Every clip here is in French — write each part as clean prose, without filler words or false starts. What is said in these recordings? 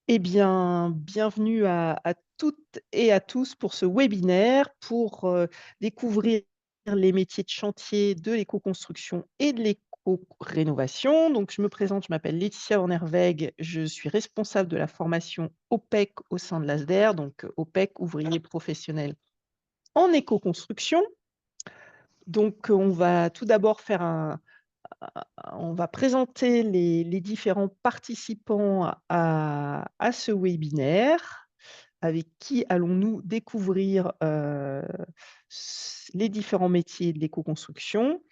Eh bien, bienvenue à toutes et à tous pour ce webinaire pour, découvrir les métiers de chantier de l'éco-construction et de l'éco-rénovation. Donc je me présente, je m'appelle Laetitia Van Herweghe, je suis responsable de la formation OPEC au sein de l'ASDER, donc OPEC, ouvrier professionnel en éco-construction. Donc on va tout d'abord faire on va présenter les différents participants à ce webinaire. Avec qui allons-nous découvrir, les différents métiers de l'éco-construction?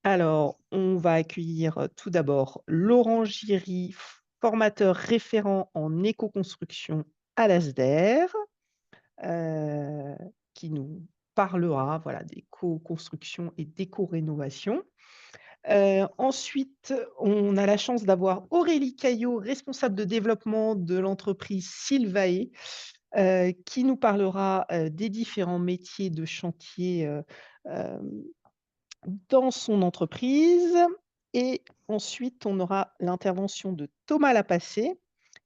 Alors, on va accueillir, tout d'abord Laurent Giry, formateur référent en éco-construction à l'ASDER, heu, qui nous parlera, voilà, d'éco-construction et d'éco-rénovation. Ensuite, on a la chance d'avoir Aurélie Caillot, responsable de développement de l'entreprise Sylvae, qui nous parlera, des différents métiers de chantier, hem, dans son entreprise. Et ensuite, on aura l'intervention de Thomas Lapassé,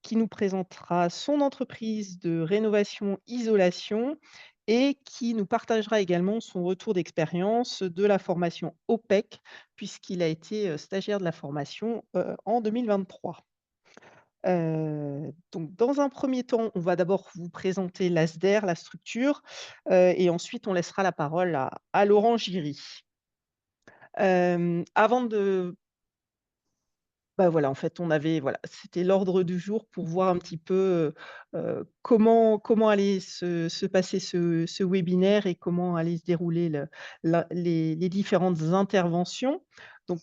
qui nous présentera son entreprise de rénovation isolation et qui nous partagera également son retour d'expérience de la formation OPEC, puisqu'il a été, stagiaire de la formation, en 2023. Donc dans un premier temps, on va d'abord vous présenter l'ASDER, la structure, et ensuite on laissera la parole à Laurent Giry. Avant de Bah, voilà, en fait, on avait voilà, c'était l'ordre du jour pour voir un petit peu, comment allait se passer ce webinaire et comment allait se dérouler les différentes interventions. Donc,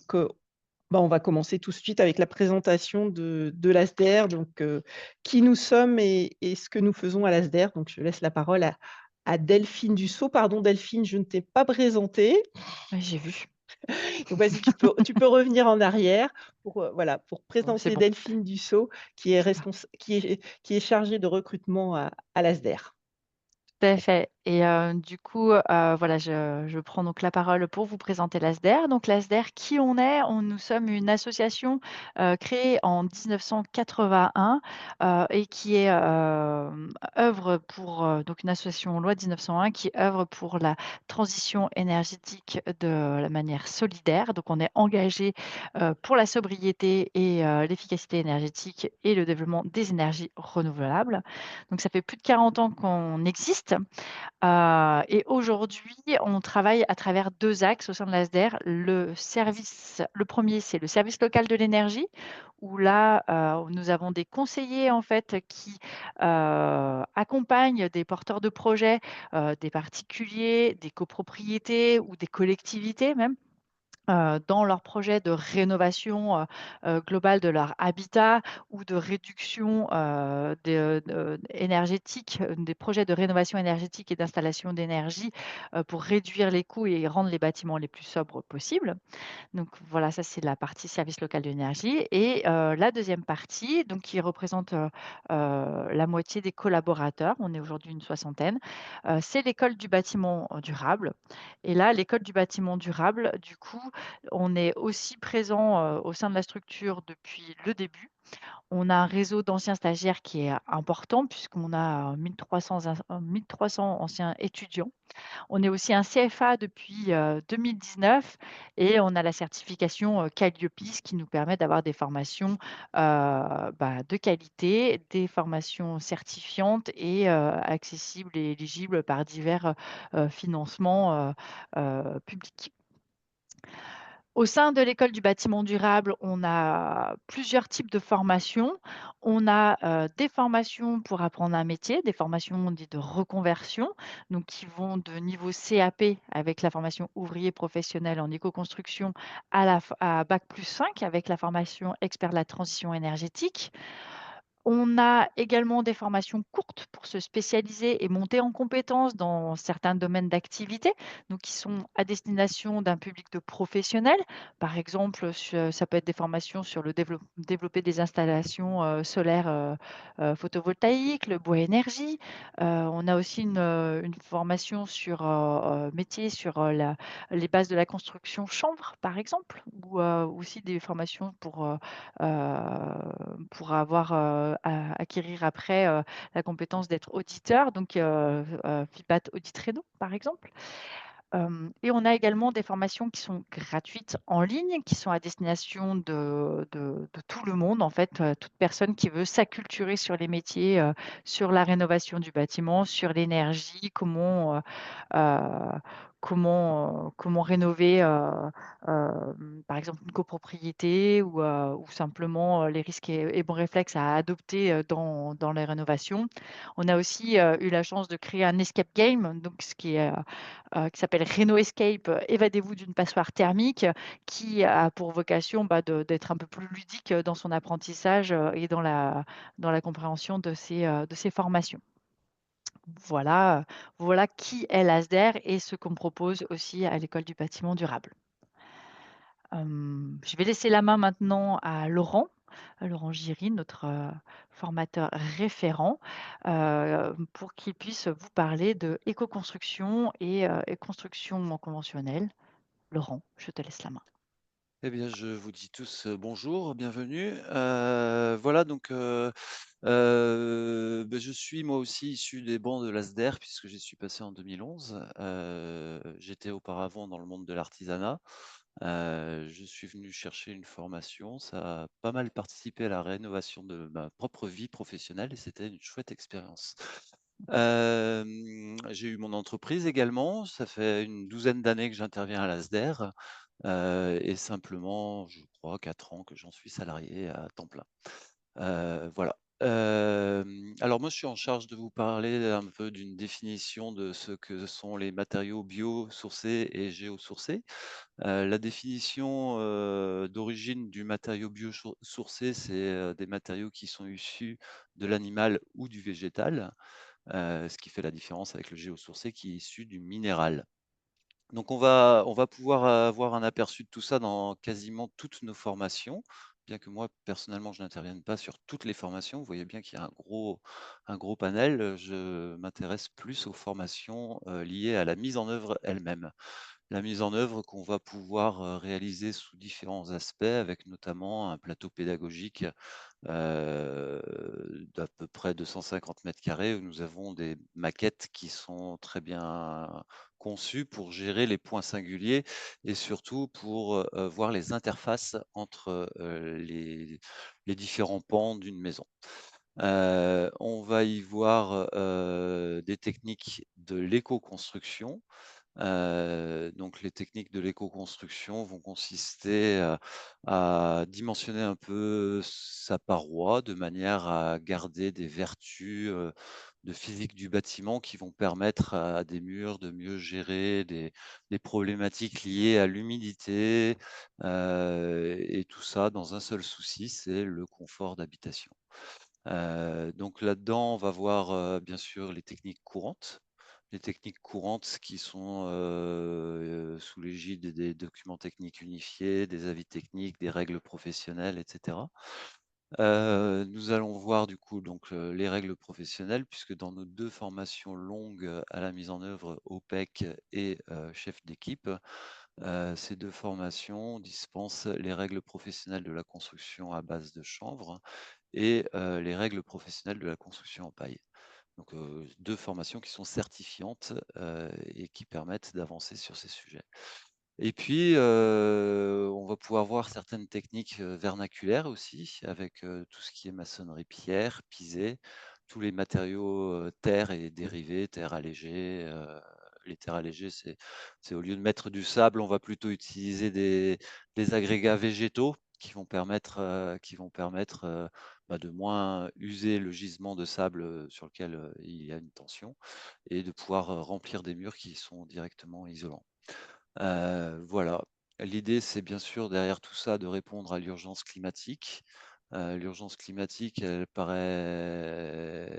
bah, on va commencer tout de suite avec la présentation de l'ASDER, donc qui nous sommes et ce que nous faisons à l'ASDER. Donc je laisse la parole à Delphine Dussault. Pardon Delphine, je ne t'ai pas présentée. Ouais, j'ai vu. Donc vas-y, tu peux revenir en arrière pour, voilà, pour Bon, c'est présenter bon, Delphine Dussault c'est bon. qui est chargée de recrutement à l'ASDER. Tout à fait et du coup, voilà, je prends donc la parole pour vous présenter l'ASDER. Donc l'ASDER, qui on est? Nous sommes une association, créée en 1981, et qui est, œuvre pour, donc une association loi 1901 qui œuvre pour la transition énergétique de la manière solidaire. Donc on est engagé, pour la sobriété et l'efficacité énergétique et le développement des énergies renouvelables. Donc ça fait plus de 40 ans qu'on existe, et aujourd'hui, on travaille à travers 2 axes au sein de l'ASDER. Le premier, c'est le service local de l'énergie, où là, nous avons des conseillers en fait qui, accompagnent des porteurs de projets, des particuliers, des copropriétés ou des collectivités même, dans leur projet de rénovation, globale de leur habitat ou de réduction, énergétique, des projets de rénovation énergétique et d'installation d'énergie, pour réduire les coûts et rendre les bâtiments les plus sobres possibles. Donc voilà, ça c'est la partie service local de l'énergie et la deuxième partie, donc qui représente, la moitié des collaborateurs, on est aujourd'hui une soixantaine, c'est l'école du bâtiment durable et là, l'école du bâtiment durable, du coup, on est aussi présent, au sein de la structure depuis le début. On a un réseau d'anciens stagiaires qui est important puisqu'on a 1 300 anciens étudiants. On est aussi un CFA depuis, 2019 et on a la certification, Qualiopi, ce qui nous permet d'avoir des formations, de qualité, des formations certifiantes et accessibles et éligibles par divers, financements, publics. Au sein de l'école du bâtiment durable, on a plusieurs types de formations. On a, des formations pour apprendre un métier, des formations dites de reconversion, donc qui vont de niveau CAP avec la formation ouvrier professionnel en écoconstruction à bac+5 avec la formation expert de la transition énergétique. On a également des formations courtes pour se spécialiser et monter en compétences dans certains domaines d'activité, donc qui sont à destination d'un public de professionnels. Par exemple, ça peut être des formations sur le développer des installations, solaires, photovoltaïques, le bois énergie. On a aussi une formation sur, métier sur, les bases de la construction chanvre, par exemple, ou aussi des formations pour avoir, acquérir après, la compétence d'être auditeur, donc FIPAT Audit Réno, par exemple. Et on a également des formations qui sont gratuites en ligne, qui sont à destination de tout le monde, en fait, toute personne qui veut s'acculturer sur les métiers, sur la rénovation du bâtiment, sur l'énergie, heu, comment rénover, par exemple une copropriété ou simplement, les risques et bons réflexes à adopter, dans les rénovations. On a aussi, eu la chance de créer un escape game, donc ce qui s'appelle Reno Escape, évadez-vous d'une passoire thermique, qui a pour vocation, d'être un peu plus ludique, dans son apprentissage, et dans la compréhension de ces formations. Voilà, voilà qui est l'ASDER et ce qu'on propose aussi à l'École du bâtiment durable. Je vais laisser la main maintenant à Laurent, Laurent Giry, notre, formateur référent, pour qu'il puisse vous parler de écoconstruction et construction conventionnelle. Laurent, je te laisse la main. Eh bien, je vous dis tous, bonjour, bienvenue. Voilà donc, je suis moi aussi issu des bancs de l'ASDER puisque j'y suis passé en 2011. J'étais auparavant dans le monde de l'artisanat. Je suis venu chercher une formation, ça a pas mal participé à la rénovation de ma propre vie professionnelle et c'était une chouette expérience. J'ai eu mon entreprise également, ça fait une douzaine d'années que j'interviens à l'ASDER. Et simplement, je crois 4 ans que j'en suis salarié à temps plein. Voilà. Alors moi, je suis en charge de vous parler un peu d'une définition de ce que sont les matériaux biosourcés et géosourcés. La définition, d'origine du matériau biosourcé, c'est, des matériaux qui sont issus de l'animal ou du végétal, ce qui fait la différence avec le géosourcé qui est issu du minéral. Donc on va pouvoir avoir un aperçu de tout ça dans quasiment toutes nos formations, bien que moi personnellement je n'intervienne pas sur toutes les formations. Vous voyez bien qu'il y a un gros panel, je m'intéresse plus aux formations, liées à la mise en œuvre elle-même. La mise en œuvre qu'on va pouvoir, réaliser sous différents aspects avec notamment un plateau pédagogique d'à peu près 250 carrés où nous avons des maquettes qui sont très bien conçues pour gérer les points singuliers et surtout pour, voir les interfaces entre, les différents pans d'une maison. On va y voir, des techniques de l'éco-construction. Donc les techniques de l'éco-construction vont consister, à dimensionner un peu sa paroi de manière à garder des vertus, de physique du bâtiment qui vont permettre à des murs de mieux gérer des problématiques liées à l'humidité, et tout ça dans un seul souci, c'est le confort d'habitation. Donc là-dedans, on va voir, bien sûr les techniques courantes. Les techniques courantes qui sont, sous l'égide des documents techniques unifiés, des avis techniques, des règles professionnelles et cetera. Nous allons voir du coup donc, les règles professionnelles puisque dans nos 2 formations longues, à la mise en œuvre OPEC et chef d'équipe, ces 2 formations dispensent les règles professionnelles de la construction à base de chanvre et les règles professionnelles de la construction en paille. Donc, 2 formations qui sont certifiantes, et qui permettent d'avancer sur ces sujets. Et puis, on va pouvoir voir certaines techniques, vernaculaires aussi avec, tout ce qui est maçonnerie pierre, pisé, tous les matériaux, terre et dérivés, terre allégée, les terres allégées, c'est au lieu de mettre du sable, on va plutôt utiliser des agrégats végétaux qui vont permettre, de moins user le gisement de sable, sur lequel, il y a une tension et de pouvoir, remplir des murs qui sont directement isolants. Voilà. L'idée, c'est bien sûr derrière tout ça de répondre à l'urgence climatique. L'urgence climatique, elle paraît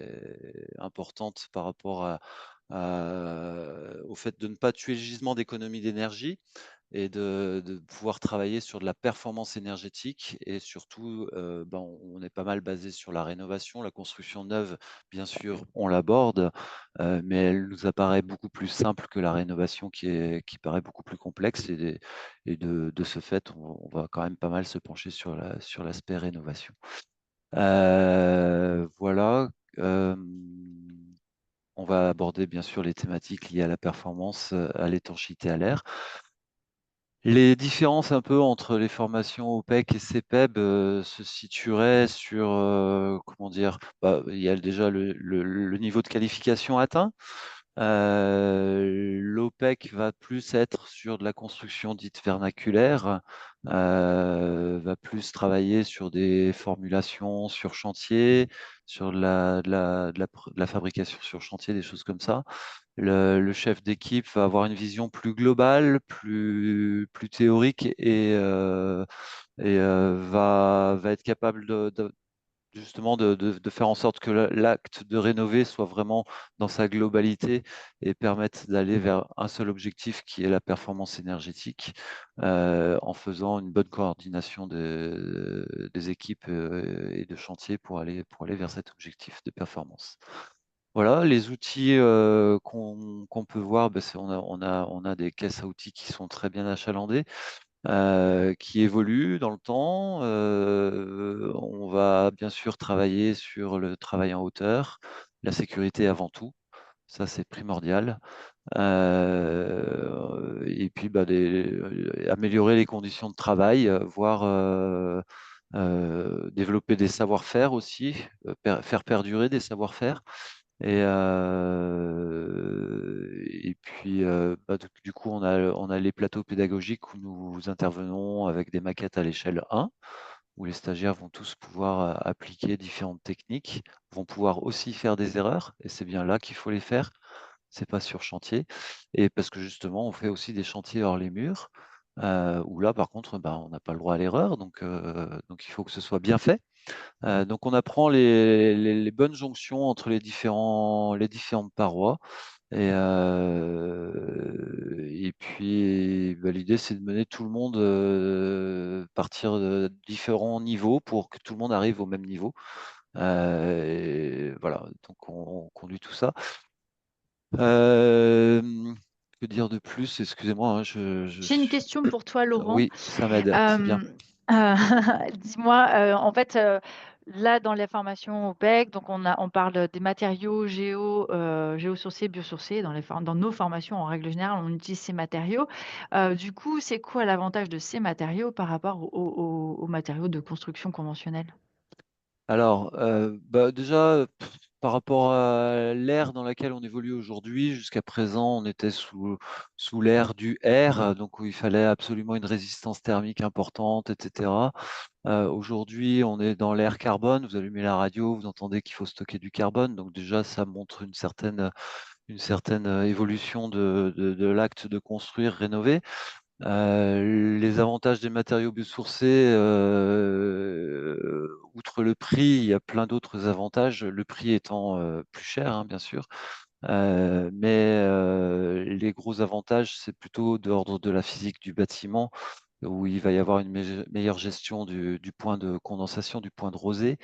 importante par rapport au fait de ne pas tuer le gisement d'économie d'énergie et de pouvoir travailler sur de la performance énergétique et surtout, on est pas mal basé sur la rénovation. La construction neuve, bien sûr, on l'aborde, mais elle nous apparaît beaucoup plus simple que la rénovation qui paraît beaucoup plus complexe et de ce fait, on va quand même pas mal se pencher sur l'aspect rénovation. Voilà. On va aborder bien sûr les thématiques liées à la performance, à l'étanchéité à l'air. Les différences un peu entre les formations OPEC et CPEB se situeraient sur, comment dire, il y a déjà le niveau de qualification atteint. L'OPEC va plus être sur de la construction dite vernaculaire, va plus travailler sur des formulations sur chantier, sur de la fabrication sur chantier, des choses comme ça. Le chef d'équipe va avoir une vision plus globale, plus théorique et va être capable justement de faire en sorte que l'acte de rénover soit vraiment dans sa globalité et permette d'aller vers un seul objectif qui est la performance énergétique en faisant une bonne coordination des équipes et de chantier pour aller vers cet objectif de performance. Voilà, les outils qu'on peut voir, on a des caisses à outils qui sont très bien achalandées, qui évoluent dans le temps. On va bien sûr travailler sur le travail en hauteur, la sécurité avant tout, ça c'est primordial. Et puis améliorer les conditions de travail, voire développer des savoir-faire aussi, faire perdurer des savoir-faire. Et puis, du coup, on a les plateaux pédagogiques où nous intervenons avec des maquettes à l'échelle 1, où les stagiaires vont tous pouvoir appliquer différentes techniques, vont pouvoir aussi faire des erreurs, et c'est bien là qu'il faut les faire, c'est pas sur chantier. Et parce que justement, on fait aussi des chantiers hors les murs, où là, par contre, on n'a pas le droit à l'erreur, donc il faut que ce soit bien fait. Donc on apprend les bonnes jonctions entre les différentes parois. Et puis l'idée, c'est de mener tout le monde partir de différents niveaux pour que tout le monde arrive au même niveau. Et voilà, donc on conduit tout ça. Que dire de plus? Excusez-moi, hein, J'ai une question pour toi, Laurent. Oui, ça m'aide, c'est bien. Dis-moi, en fait, là, dans les formations OPEC, donc on parle des matériaux géosourcés, biosourcés. Dans nos formations, en règle générale, on utilise ces matériaux. Du coup, c'est quoi l'avantage de ces matériaux par rapport aux matériaux de construction conventionnels? Alors, déjà, par rapport à l'ère dans laquelle on évolue aujourd'hui, jusqu'à présent, on était sous l'ère du R, donc où il fallait absolument une résistance thermique importante, etc. Aujourd'hui, on est dans l'ère carbone. Vous allumez la radio, vous entendez qu'il faut stocker du carbone. Donc déjà, ça montre une certaine évolution de l'acte de construire, rénover. Les avantages des matériaux biosourcés, outre le prix, il y a plein d'autres avantages, le prix étant plus cher, hein, bien sûr. Mais les gros avantages, c'est plutôt d'ordre de la physique du bâtiment, où il va y avoir une meilleure gestion du point de condensation, du point de rosée.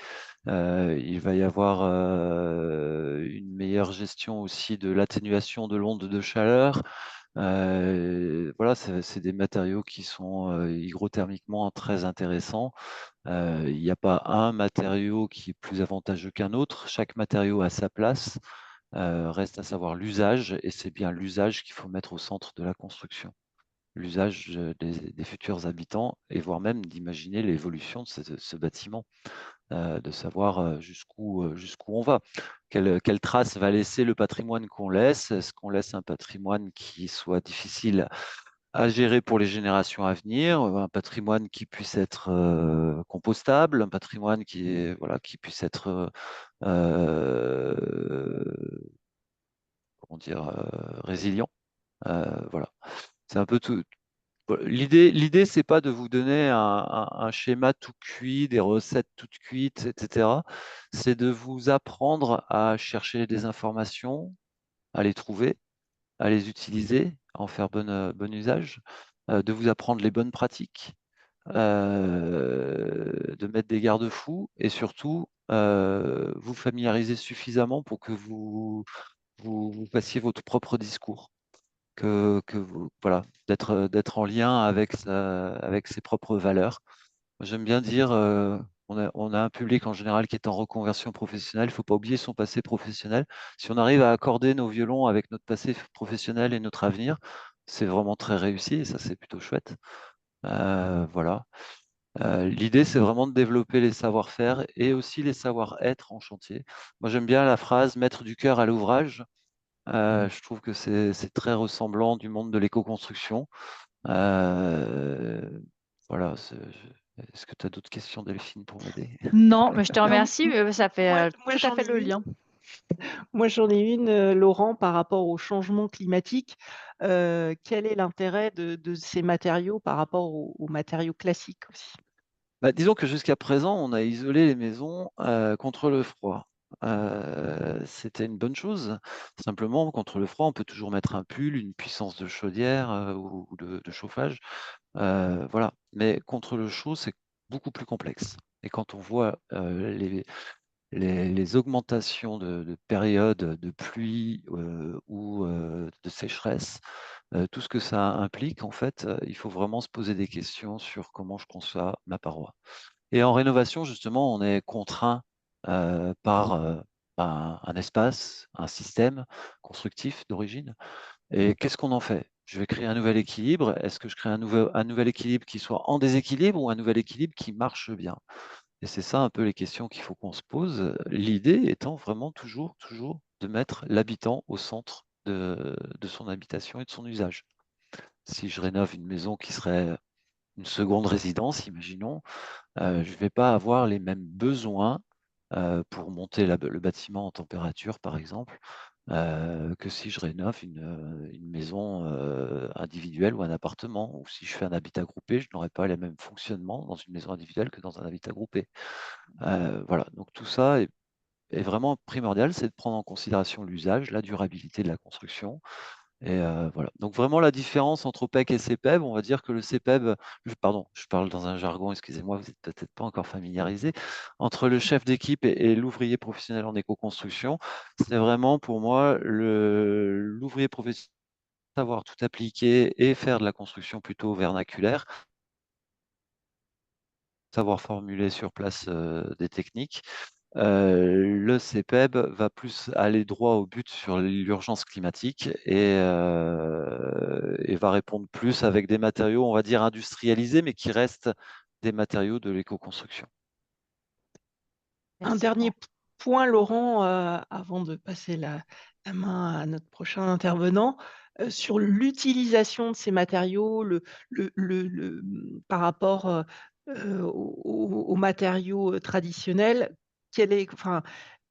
Il va y avoir une meilleure gestion aussi de l'atténuation de l'onde de chaleur. Voilà, c'est des matériaux qui sont hygrothermiquement très intéressants. Il n'y a pas un matériau qui est plus avantageux qu'un autre. Chaque matériau a sa place. Reste à savoir l'usage, et c'est bien l'usage qu'il faut mettre au centre de la construction. L'usage des futurs habitants, et voire même d'imaginer l'évolution de ce bâtiment, de savoir jusqu'où on va. Quelle trace va laisser le patrimoine qu'on laisse? Est-ce qu'on laisse un patrimoine qui soit difficile à gérer pour les générations à venir, un patrimoine qui puisse être compostable, un patrimoine qui puisse être comment dire, résilient. Voilà. C'est un peu tout. L'idée, c'est pas de vous donner un schéma tout cuit, des recettes toutes cuites, etc. C'est de vous apprendre à chercher des informations, à les trouver, à les utiliser, à en faire bon usage, de vous apprendre les bonnes pratiques, de mettre des garde-fous et surtout vous familiariser suffisamment pour que vous fassiez votre propre discours, voilà, d'être en lien avec ses propres valeurs. J'aime bien dire On a un public en général qui est en reconversion professionnelle. Il ne faut pas oublier son passé professionnel. Si on arrive à accorder nos violons avec notre passé professionnel et notre avenir, c'est vraiment très réussi et ça, c'est plutôt chouette. Voilà. L'idée, c'est vraiment de développer les savoir-faire et aussi les savoir-être en chantier. Moi, j'aime bien la phrase mettre du cœur à l'ouvrage. Je trouve que c'est très ressemblant du monde de l'éco-construction. Voilà. Est-ce que tu as d'autres questions, Delphine, pour m'aider? Non, mais je te Non, remercie, ça fait moi tout à j'en fait ai le une. lien. Moi, j'en ai une, Laurent, par rapport au changement climatique. Quel est l'intérêt de ces matériaux par rapport aux matériaux classiques aussi? Bah, disons que jusqu'à présent, on a isolé les maisons contre le froid. C'était une bonne chose. Simplement, contre le froid, on peut toujours mettre un pull, une puissance de chaudière ou de chauffage. Voilà. Mais contre le chaud, c'est beaucoup plus complexe. Et quand on voit les augmentations de périodes de pluie ou de sécheresse, tout ce que ça implique, en fait, il faut vraiment se poser des questions sur comment je conçois ma paroi. Et en rénovation, justement, on est contraint par un espace, un système constructif d'origine. Et qu'est-ce qu'on en fait? Je vais créer un nouvel équilibre. Est-ce que je crée un nouvel équilibre qui soit en déséquilibre ou un nouvel équilibre qui marche bien? Et c'est ça un peu les questions qu'il faut qu'on se pose. L'idée étant vraiment toujours de mettre l'habitant au centre de son habitation et de son usage. Si je rénove une maison qui serait une seconde résidence, imaginons, je ne vais pas avoir les mêmes besoins pour monter le bâtiment en température, par exemple, que si je rénove une maison individuelle ou un appartement, ou si je fais un habitat groupé, je n'aurai pas les mêmes fonctionnements dans une maison individuelle que dans un habitat groupé. Voilà, donc tout ça est vraiment primordial, c'est de prendre en considération l'usage, la durabilité de la construction. Et voilà. Donc vraiment la différence entre OPEC et CPEB, on va dire que le CPEB, pardon, je parle dans un jargon, excusez-moi, vous n'êtes peut-être pas encore familiarisé, entre le chef d'équipe et l'ouvrier professionnel en éco-construction, c'est vraiment pour moi l'ouvrier professionnel savoir tout appliquer et faire de la construction plutôt vernaculaire, savoir formuler sur place des techniques. Le CPEB va plus aller droit au but sur l'urgence climatique et va répondre plus avec des matériaux, on va dire, industrialisés, mais qui restent des matériaux de l'éco-construction. Un Merci. dernier point, Laurent, avant de passer la main à notre prochain intervenant, sur l'utilisation de ces matériaux, par rapport, aux matériaux, traditionnels.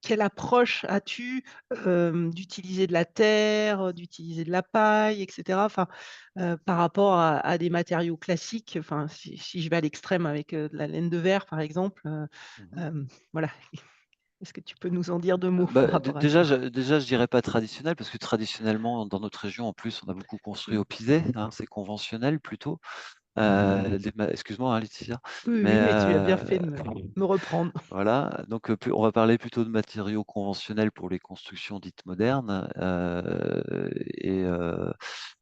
Quelle approche as-tu, d'utiliser de la terre, d'utiliser de la paille et cetera? Par rapport à des matériaux classiques, si je vais à l'extrême avec, de la laine de verre, par exemple, Mhm. voilà. Est-ce que tu peux nous en dire 2 mots Bah, par rapport à ça? déjà, je dirais pas traditionnel, parce que traditionnellement, dans notre région, en plus, on a beaucoup construit au pisé, hein, c'est conventionnel plutôt. Excuse-moi, hein, Laetitia, Oui, mais oui, mais tu as bien fait de me reprendre. voilà, donc on va parler plutôt de matériaux conventionnels pour les constructions dites modernes.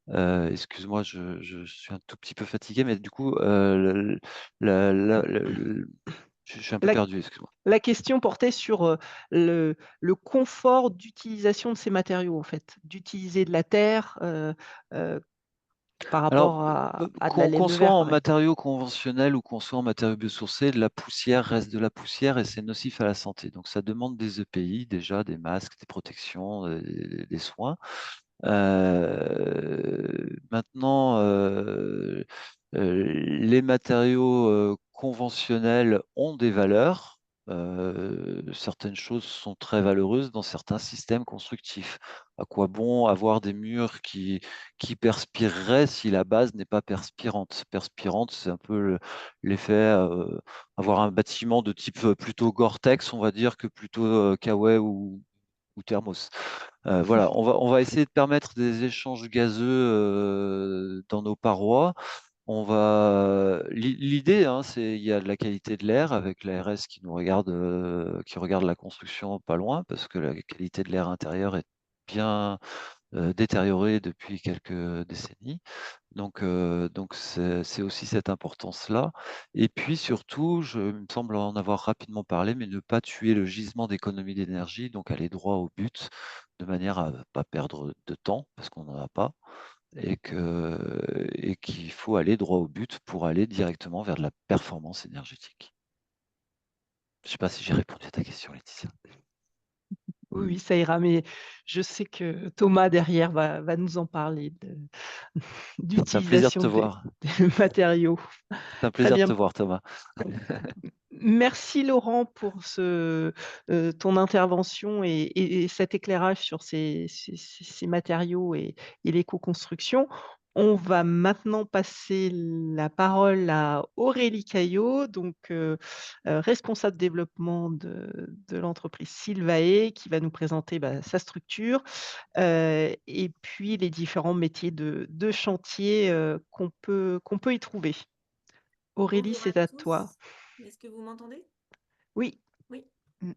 Excuse-moi, je suis un tout petit peu fatigué, mais du coup, je suis un peu La perdu, excuse-moi. la question portait sur, le confort d'utilisation de ces matériaux, en fait, d'utiliser de la terre, par Alors, rapport à de la laine qu'on de soit verre, en par exemple. matériaux conventionnels ou qu'on soit en matériaux biosourcés, de la poussière reste de la poussière et c'est nocif à la santé. Donc, ça demande des EPI, déjà, des masques, des protections, des soins. Maintenant, les matériaux conventionnels ont des valeurs. Certaines choses sont très valeureuses dans certains systèmes constructifs. À quoi bon avoir des murs qui perspireraient si la base n'est pas perspirante? Perspirante, c'est un peu l'effet, avoir un bâtiment de type plutôt Gore-Tex, on va dire, que plutôt Kawaii ou Thermos. Voilà, on va essayer de permettre des échanges gazeux dans nos parois. L'idée, hein, c'est il y a de la qualité de l'air avec l'ARS qui nous regarde, qui regarde la construction pas loin, parce que la qualité de l'air intérieur est bien, détérioré depuis quelques décennies. Donc c'est aussi cette importance-là. Et puis surtout, il me semble en avoir rapidement parlé, mais ne pas tuer le gisement d'économie d'énergie, donc aller droit au but, de manière à ne pas perdre de temps, parce qu'on n'en a pas, et qu'il faut aller droit au but pour aller directement vers de la performance énergétique. Je ne sais pas si j'ai répondu à ta question, Laetitia. Oui, oui, ça ira, mais je sais que Thomas derrière va nous en parler C'est un plaisir de d'utilisation te des voir. des matériaux. C'est un Très plaisir de bien. te voir, Thomas. Merci Laurent pour ton intervention et cet éclairage sur ces matériaux et l'éco-construction. On va maintenant passer la parole à Aurélie Caillot, donc responsable développement de l'entreprise Sylvae, qui va nous présenter, sa structure, et puis les différents métiers de chantier, qu'on peut y trouver. Aurélie, Bonjour à c'est à toi. tous. Est-ce que vous m'entendez? Oui. Oui. Mmh.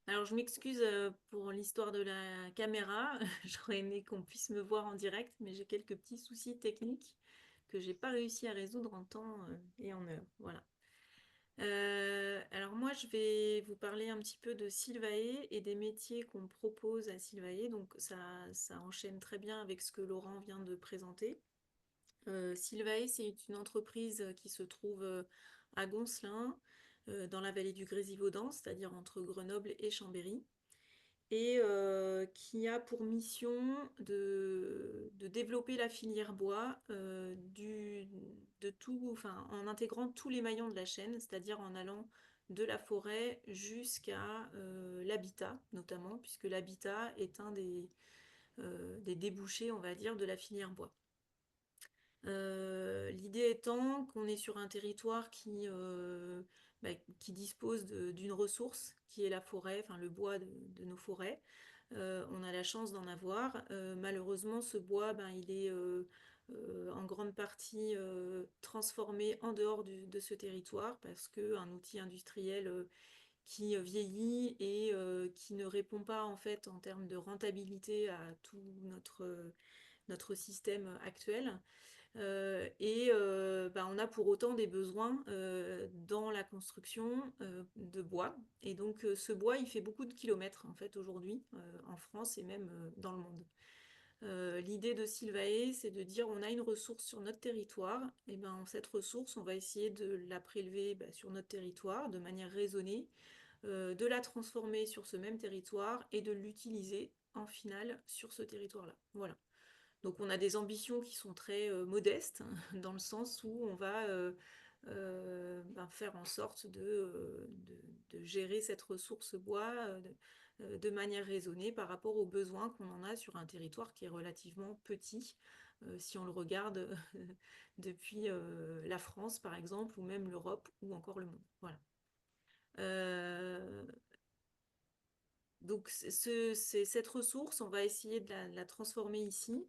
Alors je m'excuse pour l'histoire de la caméra. J'aurais aimé qu'on puisse me voir en direct, mais j'ai quelques petits soucis techniques que j'ai pas réussi à résoudre en temps et en heure. Voilà. Alors moi, je vais vous parler un petit peu de Sylvae et des métiers qu'on propose à Sylvae. Donc ça enchaîne très bien avec ce que Laurent vient de présenter. Sylvae, c'est une entreprise qui se trouve à Goncelin, dans la vallée du Grésivaudan, c'est-à-dire entre Grenoble et Chambéry, et qui a pour mission de développer la filière bois enfin, en intégrant tous les maillons de la chaîne, c'est-à-dire en allant de la forêt jusqu'à l'habitat, notamment, puisque l'habitat est un des débouchés, on va dire, de la filière bois. L'idée étant qu'on est sur un territoire qui dispose d'une ressource qui est la forêt, enfin le bois de nos forêts. On a la chance d'en avoir. Malheureusement, ce bois, il est en grande partie transformé en dehors de ce territoire parce qu'un outil industriel qui vieillit et qui ne répond pas en fait en termes de rentabilité à tout notre système actuel. On a pour autant des besoins dans la construction de bois. Et donc ce bois, il fait beaucoup de kilomètres en fait aujourd'hui en France et même dans le monde. L'idée de Sylvae, c'est de dire on a une ressource sur notre territoire, et cette ressource, on va essayer de la prélever sur notre territoire de manière raisonnée, de la transformer sur ce même territoire et de l'utiliser en finale sur ce territoire-là. Voilà. Donc on a des ambitions qui sont très modestes, dans le sens où on va faire en sorte de gérer cette ressource bois de manière raisonnée par rapport aux besoins qu'on en a sur un territoire qui est relativement petit, si on le regarde depuis la France par exemple, ou même l'Europe, ou encore le monde. Voilà. Donc cette ressource, on va essayer de la transformer ici.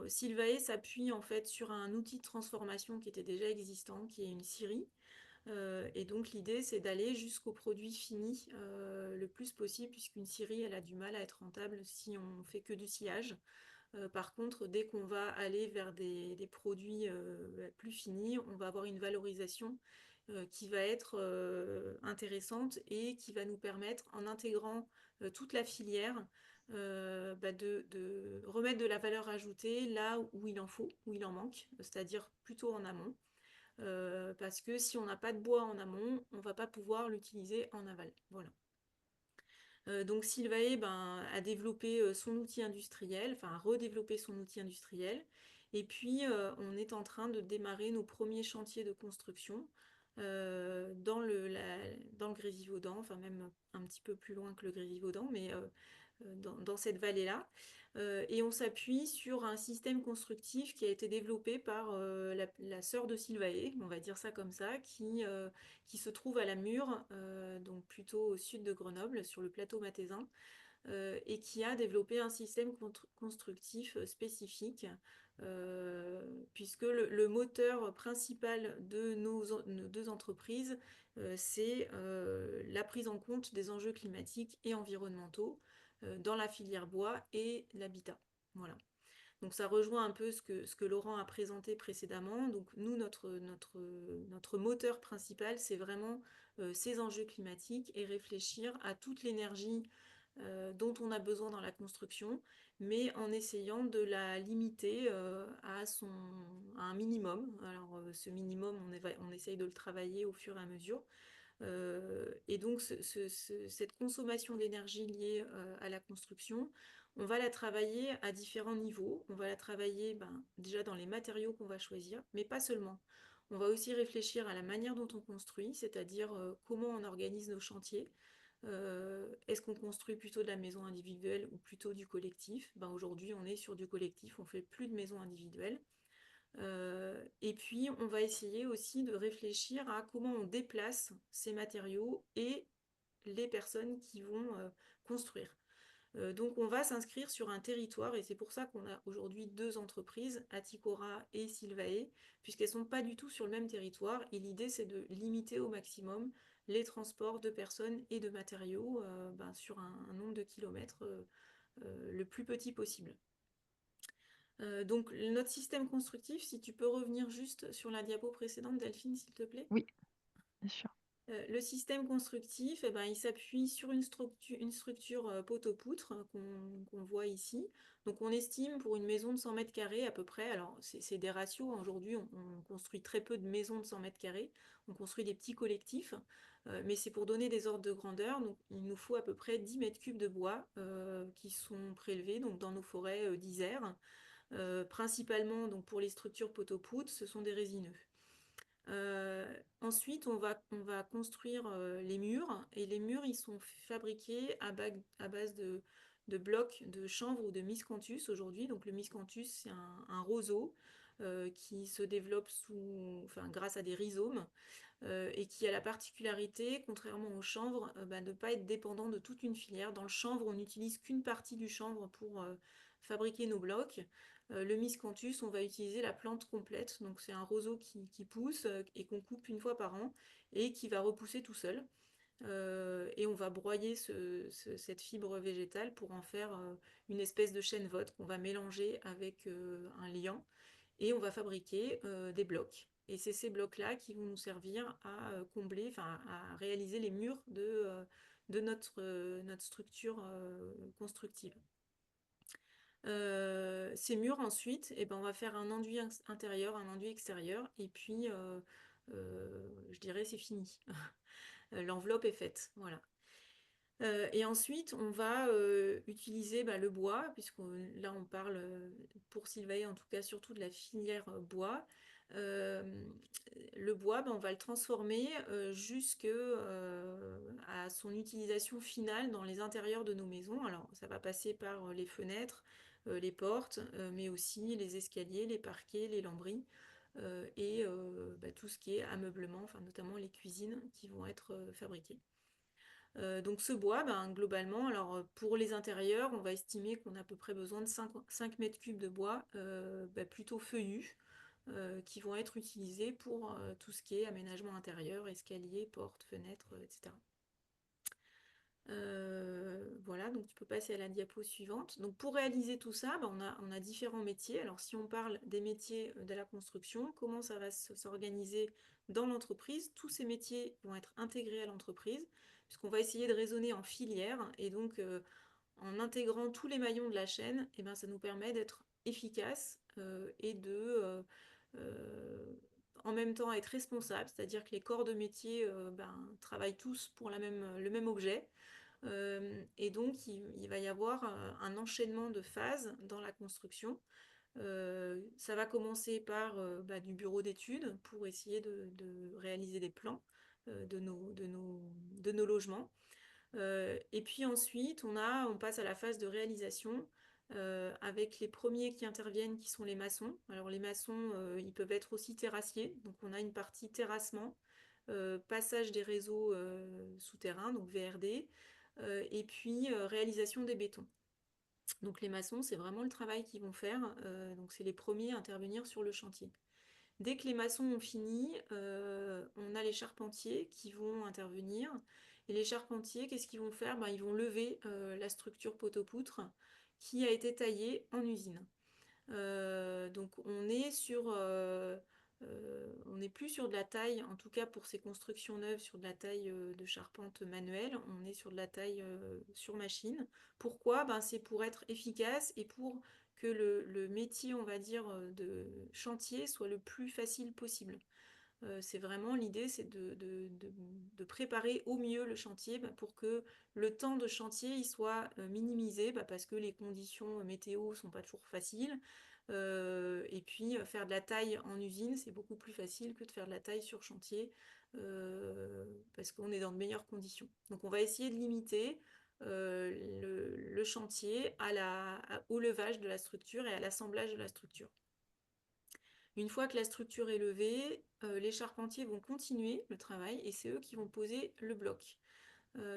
Sylvae s'appuie en fait sur un outil de transformation qui était déjà existant, qui est une scierie. Et donc l'idée, c'est d'aller jusqu'au produit fini le plus possible, puisqu'une scierie, elle a du mal à être rentable si on fait que du sciage. Par contre, dès qu'on va aller vers des produits plus finis, on va avoir une valorisation qui va être intéressante et qui va nous permettre, en intégrant toute la filière, de remettre de la valeur ajoutée là où il en faut, où il en manque, c'est-à-dire plutôt en amont. Parce que si on n'a pas de bois en amont, on ne va pas pouvoir l'utiliser en aval. Voilà. Donc Sylvae a développé son outil industriel, enfin a redéveloppé son outil industriel. Et puis on est en train de démarrer nos premiers chantiers de construction dans le Grésivaudan, enfin même un petit peu plus loin que le Grésivaudan, mais dans cette vallée-là. Et on s'appuie sur un système constructif qui a été développé par la sœur de Sylvae, on va dire ça comme ça, qui se trouve à la Mure, donc plutôt au sud de Grenoble, sur le plateau mathésin, et qui a développé un système constructif spécifique, puisque le moteur principal de nos deux entreprises, c'est la prise en compte des enjeux climatiques et environnementaux dans la filière bois et l'habitat. Voilà. Donc ça rejoint un peu ce que Laurent a présenté précédemment. Donc nous, notre moteur principal, c'est vraiment ces enjeux climatiques et réfléchir à toute l'énergie dont on a besoin dans la construction, mais en essayant de la limiter à un minimum. Alors ce minimum, on essaye de le travailler au fur et à mesure. Et donc cette consommation d'énergie liée à la construction, on va la travailler à différents niveaux. On va la travailler déjà dans les matériaux qu'on va choisir, mais pas seulement. On va aussi réfléchir à la manière dont on construit, c'est-à-dire comment on organise nos chantiers. Est-ce qu'on construit plutôt de la maison individuelle ou plutôt du collectif? Aujourd'hui, on est sur du collectif, on fait plus de maisons individuelles. Et puis, on va essayer aussi de réfléchir à comment on déplace ces matériaux et les personnes qui vont construire. Donc, on va s'inscrire sur un territoire et c'est pour ça qu'on a aujourd'hui deux entreprises, Aticora et Sylvae, puisqu'elles ne sont pas du tout sur le même territoire. Et l'idée, c'est de limiter au maximum les transports de personnes et de matériaux sur un nombre de kilomètres le plus petit possible. Donc notre système constructif, si tu peux revenir juste sur la diapo précédente, Delphine, s'il te plaît. Oui, bien sûr. Le système constructif, il s'appuie sur une structure poteau-poutre qu'on voit ici. Donc on estime pour une maison de 100 mètres carrés à peu près, alors c'est des ratios, aujourd'hui on construit très peu de maisons de 100 mètres carrés, on construit des petits collectifs, mais c'est pour donner des ordres de grandeur, donc il nous faut à peu près 10 mètres cubes de bois qui sont prélevés donc, dans nos forêts d'Isère. Principalement donc, pour les structures poteau-poutre, ce sont des résineux. Ensuite, on va construire les murs et les murs ils sont fabriqués à base de blocs de chanvre ou de miscanthus aujourd'hui. Donc le miscanthus c'est un roseau qui se développe grâce à des rhizomes et qui a la particularité, contrairement au chanvre, de ne pas être dépendant de toute une filière. Dans le chanvre, on n'utilise qu'une partie du chanvre pour fabriquer nos blocs. Le miscanthus, on va utiliser la plante complète. Donc c'est un roseau qui pousse et qu'on coupe une fois par an et qui va repousser tout seul. Et on va broyer cette fibre végétale pour en faire une espèce de chènevotte qu'on va mélanger avec un liant et on va fabriquer des blocs. Et c'est ces blocs-là qui vont nous servir à combler, à réaliser les murs de notre structure constructive. Ces murs ensuite, on va faire un enduit intérieur, un enduit extérieur, et puis je dirais c'est fini. L'enveloppe est faite, voilà. Et ensuite, on va utiliser le bois, puisque là on parle pour Sylvae en tout cas surtout de la filière bois. Le bois, on va le transformer jusqu'à son utilisation finale dans les intérieurs de nos maisons. Alors ça va passer par les fenêtres, les portes, mais aussi les escaliers, les parquets, les lambris. Et tout ce qui est ameublement, notamment les cuisines qui vont être fabriquées. Donc ce bois, globalement, alors pour les intérieurs, on va estimer qu'on a à peu près besoin de 5 mètres cubes de bois plutôt feuillus qui vont être utilisés pour tout ce qui est aménagement intérieur, escalier, porte, fenêtre, etc. Voilà, donc tu peux passer à la diapo suivante. Donc pour réaliser tout ça, on a différents métiers. Alors si on parle des métiers de la construction, comment ça va s'organiser dans l'entreprise? Tous ces métiers vont être intégrés à l'entreprise, puisqu'on va essayer de raisonner en filière. Et donc en intégrant tous les maillons de la chaîne, ça nous permet d'être efficace et de en même temps être responsable, c'est-à-dire que les corps de métier travaillent tous pour le même objet. Et donc, il va y avoir un enchaînement de phases dans la construction. Ça va commencer par du bureau d'études pour essayer de réaliser des plans de nos logements. Et puis ensuite, on passe à la phase de réalisation avec les premiers qui interviennent qui sont les maçons. Alors les maçons, ils peuvent être aussi terrassiers. Donc on a une partie terrassement, passage des réseaux souterrains, donc VRD, et puis réalisation des bétons. Donc les maçons, c'est vraiment le travail qu'ils vont faire. Donc c'est les premiers à intervenir sur le chantier. Dès que les maçons ont fini, on a les charpentiers qui vont intervenir. Et les charpentiers, qu'est-ce qu'ils vont faire? Ils vont lever la structure poteau-poutre qui a été taillé en usine. Donc on n'est plus sur de la taille, en tout cas pour ces constructions neuves, sur de la taille de charpente manuelle, on est sur de la taille sur machine. Pourquoi? Ben, c'est pour être efficace et pour que le métier, on va dire, de chantier soit le plus facile possible. C'est vraiment l'idée, c'est de préparer au mieux le chantier pour que le temps de chantier il soit minimisé parce que les conditions météo sont pas toujours faciles. Et puis faire de la taille en usine, c'est beaucoup plus facile que de faire de la taille sur chantier parce qu'on est dans de meilleures conditions. Donc on va essayer de limiter le chantier au levage de la structure et à l'assemblage de la structure. Une fois que la structure est levée, les charpentiers vont continuer le travail et c'est eux qui vont poser le bloc.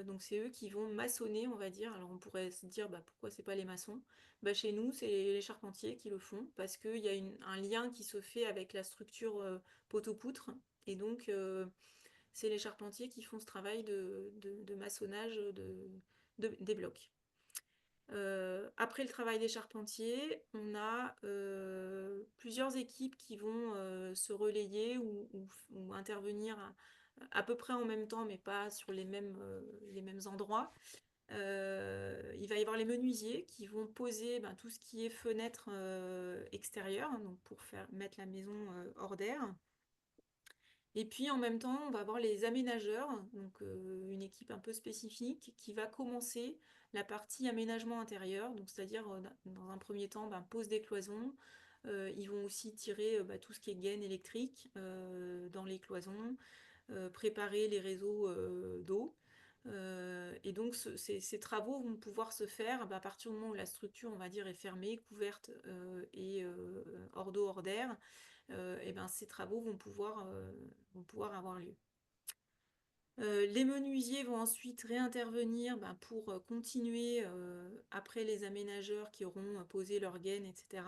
Donc c'est eux qui vont maçonner, on va dire. Alors on pourrait se dire pourquoi c'est pas les maçons? Chez nous, c'est les charpentiers qui le font parce qu'il y a un lien qui se fait avec la structure poteau-poutre et donc c'est les charpentiers qui font ce travail de maçonnage des blocs. Après le travail des charpentiers, on a plusieurs équipes qui vont se relayer ou intervenir à peu près en même temps, mais pas sur les mêmes endroits. Il va y avoir les menuisiers qui vont poser tout ce qui est fenêtre extérieure, donc pour mettre la maison hors d'air. Et puis en même temps, on va avoir les aménageurs, donc une équipe un peu spécifique qui va commencer la partie aménagement intérieur, donc c'est-à-dire dans un premier temps pose des cloisons. Ils vont aussi tirer tout ce qui est gaine électrique dans les cloisons, préparer les réseaux d'eau. Et donc ces travaux vont pouvoir se faire à partir du moment où la structure, on va dire, est fermée, couverte et hors d'eau, hors d'air. Et ces travaux vont pouvoir avoir lieu. Les menuisiers vont ensuite réintervenir pour continuer après les aménageurs qui auront posé leurs gaines, etc.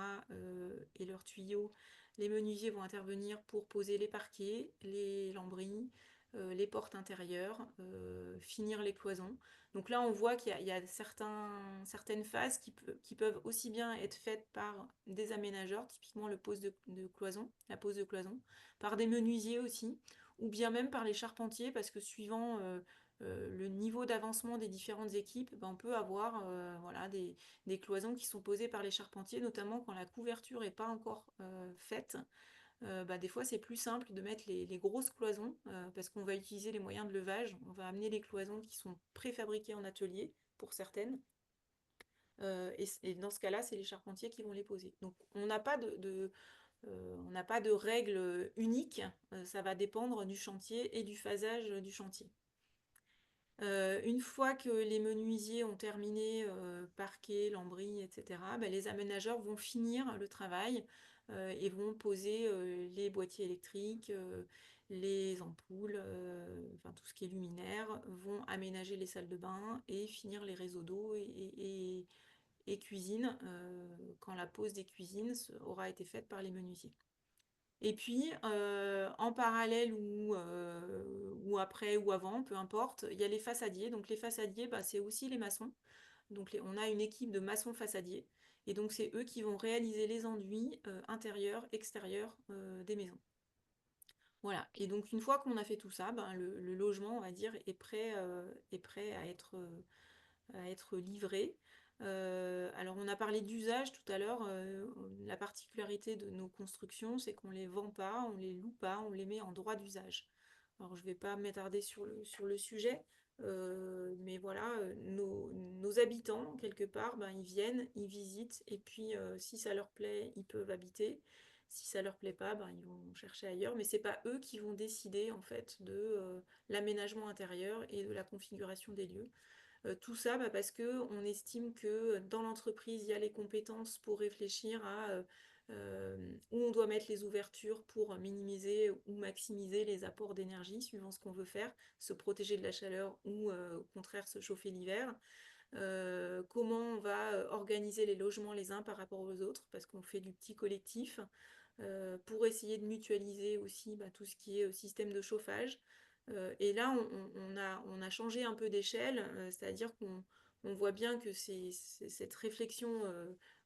Et leurs tuyaux. Les menuisiers vont intervenir pour poser les parquets, les lambris, les portes intérieures, finir les cloisons. Donc là, on voit qu'il y a certaines phases qui peuvent aussi bien être faites par des aménageurs, typiquement la pose de cloison, par des menuisiers aussi, ou bien même par les charpentiers, parce que suivant le niveau d'avancement des différentes équipes, on peut avoir des cloisons qui sont posées par les charpentiers, notamment quand la couverture n'est pas encore faite. Des fois, c'est plus simple de mettre les grosses cloisons, parce qu'on va utiliser les moyens de levage. On va amener les cloisons qui sont préfabriquées en atelier, pour certaines. Et dans ce cas-là, c'est les charpentiers qui vont les poser. Donc, on n'a pas on n'a pas de règle unique, ça va dépendre du chantier et du phasage du chantier. Une fois que les menuisiers ont terminé parquet, lambris, etc., les aménageurs vont finir le travail et vont poser les boîtiers électriques, les ampoules, tout ce qui est luminaire, vont aménager les salles de bain et finir les réseaux d'eau et cuisine quand la pose des cuisines aura été faite par les menuisiers. Et puis, en parallèle ou après ou avant, peu importe, il y a les façadiers. Donc les façadiers, c'est aussi les maçons. Donc on a une équipe de maçons façadiers. Et donc c'est eux qui vont réaliser les enduits intérieurs, extérieurs des maisons. Voilà. Et donc une fois qu'on a fait tout ça, le logement, on va dire, est prêt à être livré. Alors on a parlé d'usage tout à l'heure. La particularité de nos constructions, c'est qu'on ne les vend pas, on ne les loue pas, on les met en droit d'usage. Alors je ne vais pas m'attarder sur le sujet, mais voilà, nos habitants, quelque part, ils viennent, ils visitent, et puis si ça leur plaît, ils peuvent habiter. Si ça leur plaît pas, ils vont chercher ailleurs, mais c'est pas eux qui vont décider en fait de l'aménagement intérieur et de la configuration des lieux. Tout ça parce qu'on estime que dans l'entreprise, il y a les compétences pour réfléchir à où on doit mettre les ouvertures pour minimiser ou maximiser les apports d'énergie suivant ce qu'on veut faire, se protéger de la chaleur ou au contraire se chauffer l'hiver. Comment on va organiser les logements les uns par rapport aux autres, parce qu'on fait du petit collectif, pour essayer de mutualiser aussi tout ce qui est système de chauffage. Et là, on a changé un peu d'échelle, c'est-à-dire on voit bien que cette réflexion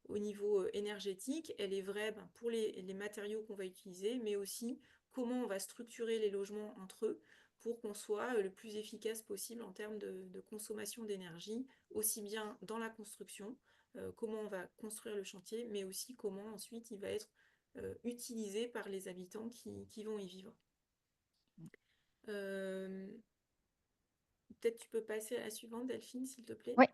au niveau énergétique, elle est vraie pour les matériaux qu'on va utiliser, mais aussi comment on va structurer les logements entre eux pour qu'on soit le plus efficace possible en termes de consommation d'énergie, aussi bien dans la construction, comment on va construire le chantier, mais aussi comment ensuite il va être utilisé par les habitants qui vont y vivre. Euh, Peut-être tu peux passer à la suivante, Delphine, s'il te plaît. Oui.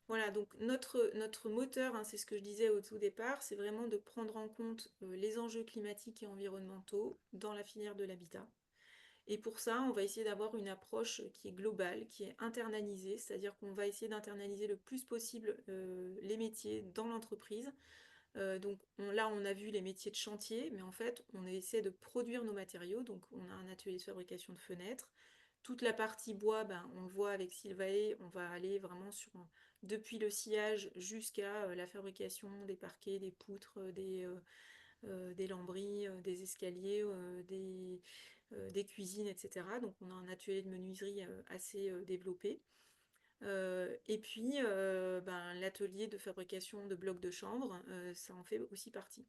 Voilà, donc notre moteur, hein, c'est ce que je disais au tout départ, c'est vraiment de prendre en compte les enjeux climatiques et environnementaux dans la filière de l'habitat. Et pour ça, on va essayer d'avoir une approche qui est globale, qui est internalisée, c'est-à-dire qu'on va essayer d'internaliser le plus possible les métiers dans l'entreprise. Donc là, on a vu les métiers de chantier, mais en fait, on essaie de produire nos matériaux. Donc on a un atelier de fabrication de fenêtres. Toute la partie bois, on le voit avec Sylvae, on va aller vraiment depuis le sciage jusqu'à la fabrication des parquets, des poutres, des lambris, des escaliers, des cuisines, etc. Donc on a un atelier de menuiserie assez développé. Et puis l'atelier de fabrication de blocs de chanvre, ça en fait aussi partie.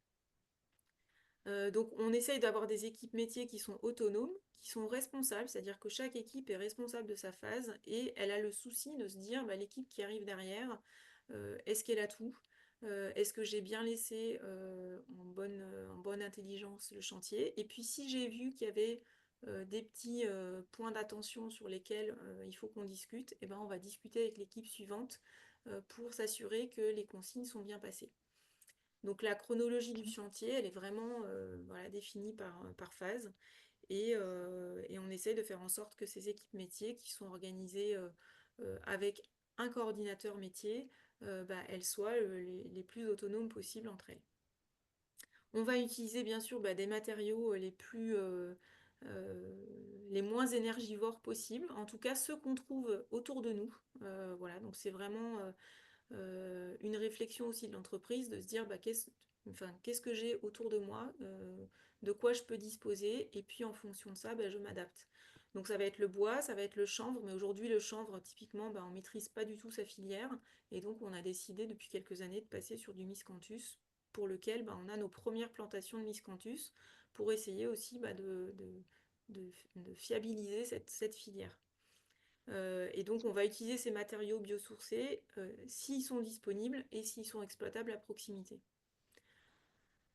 Donc on essaye d'avoir des équipes métiers qui sont autonomes, qui sont responsables, c'est-à-dire que chaque équipe est responsable de sa phase et elle a le souci de se dire l'équipe qui arrive derrière, est-ce qu'elle a tout? Est-ce que j'ai bien laissé en bonne intelligence le chantier? Et puis si j'ai vu qu'il y avait des petits points d'attention sur lesquels il faut qu'on discute, et on va discuter avec l'équipe suivante pour s'assurer que les consignes sont bien passées. Donc la chronologie du chantier, elle est vraiment définie par phase et on essaie de faire en sorte que ces équipes métiers qui sont organisées avec un coordinateur métier, elles soient les plus autonomes possibles entre elles. On va utiliser bien sûr des matériaux les moins énergivores possibles, en tout cas ceux qu'on trouve autour de nous. Voilà, donc c'est vraiment une réflexion aussi de l'entreprise de se dire qu'est-ce que j'ai autour de moi, de quoi je peux disposer, et puis en fonction de ça, je m'adapte. Donc ça va être le bois, ça va être le chanvre, mais aujourd'hui le chanvre, typiquement, on ne maîtrise pas du tout sa filière, et donc on a décidé depuis quelques années de passer sur du miscanthus, pour lequel on a nos premières plantations de miscanthus, pour essayer aussi de fiabiliser cette filière. Et donc, on va utiliser ces matériaux biosourcés s'ils sont disponibles et s'ils sont exploitables à proximité.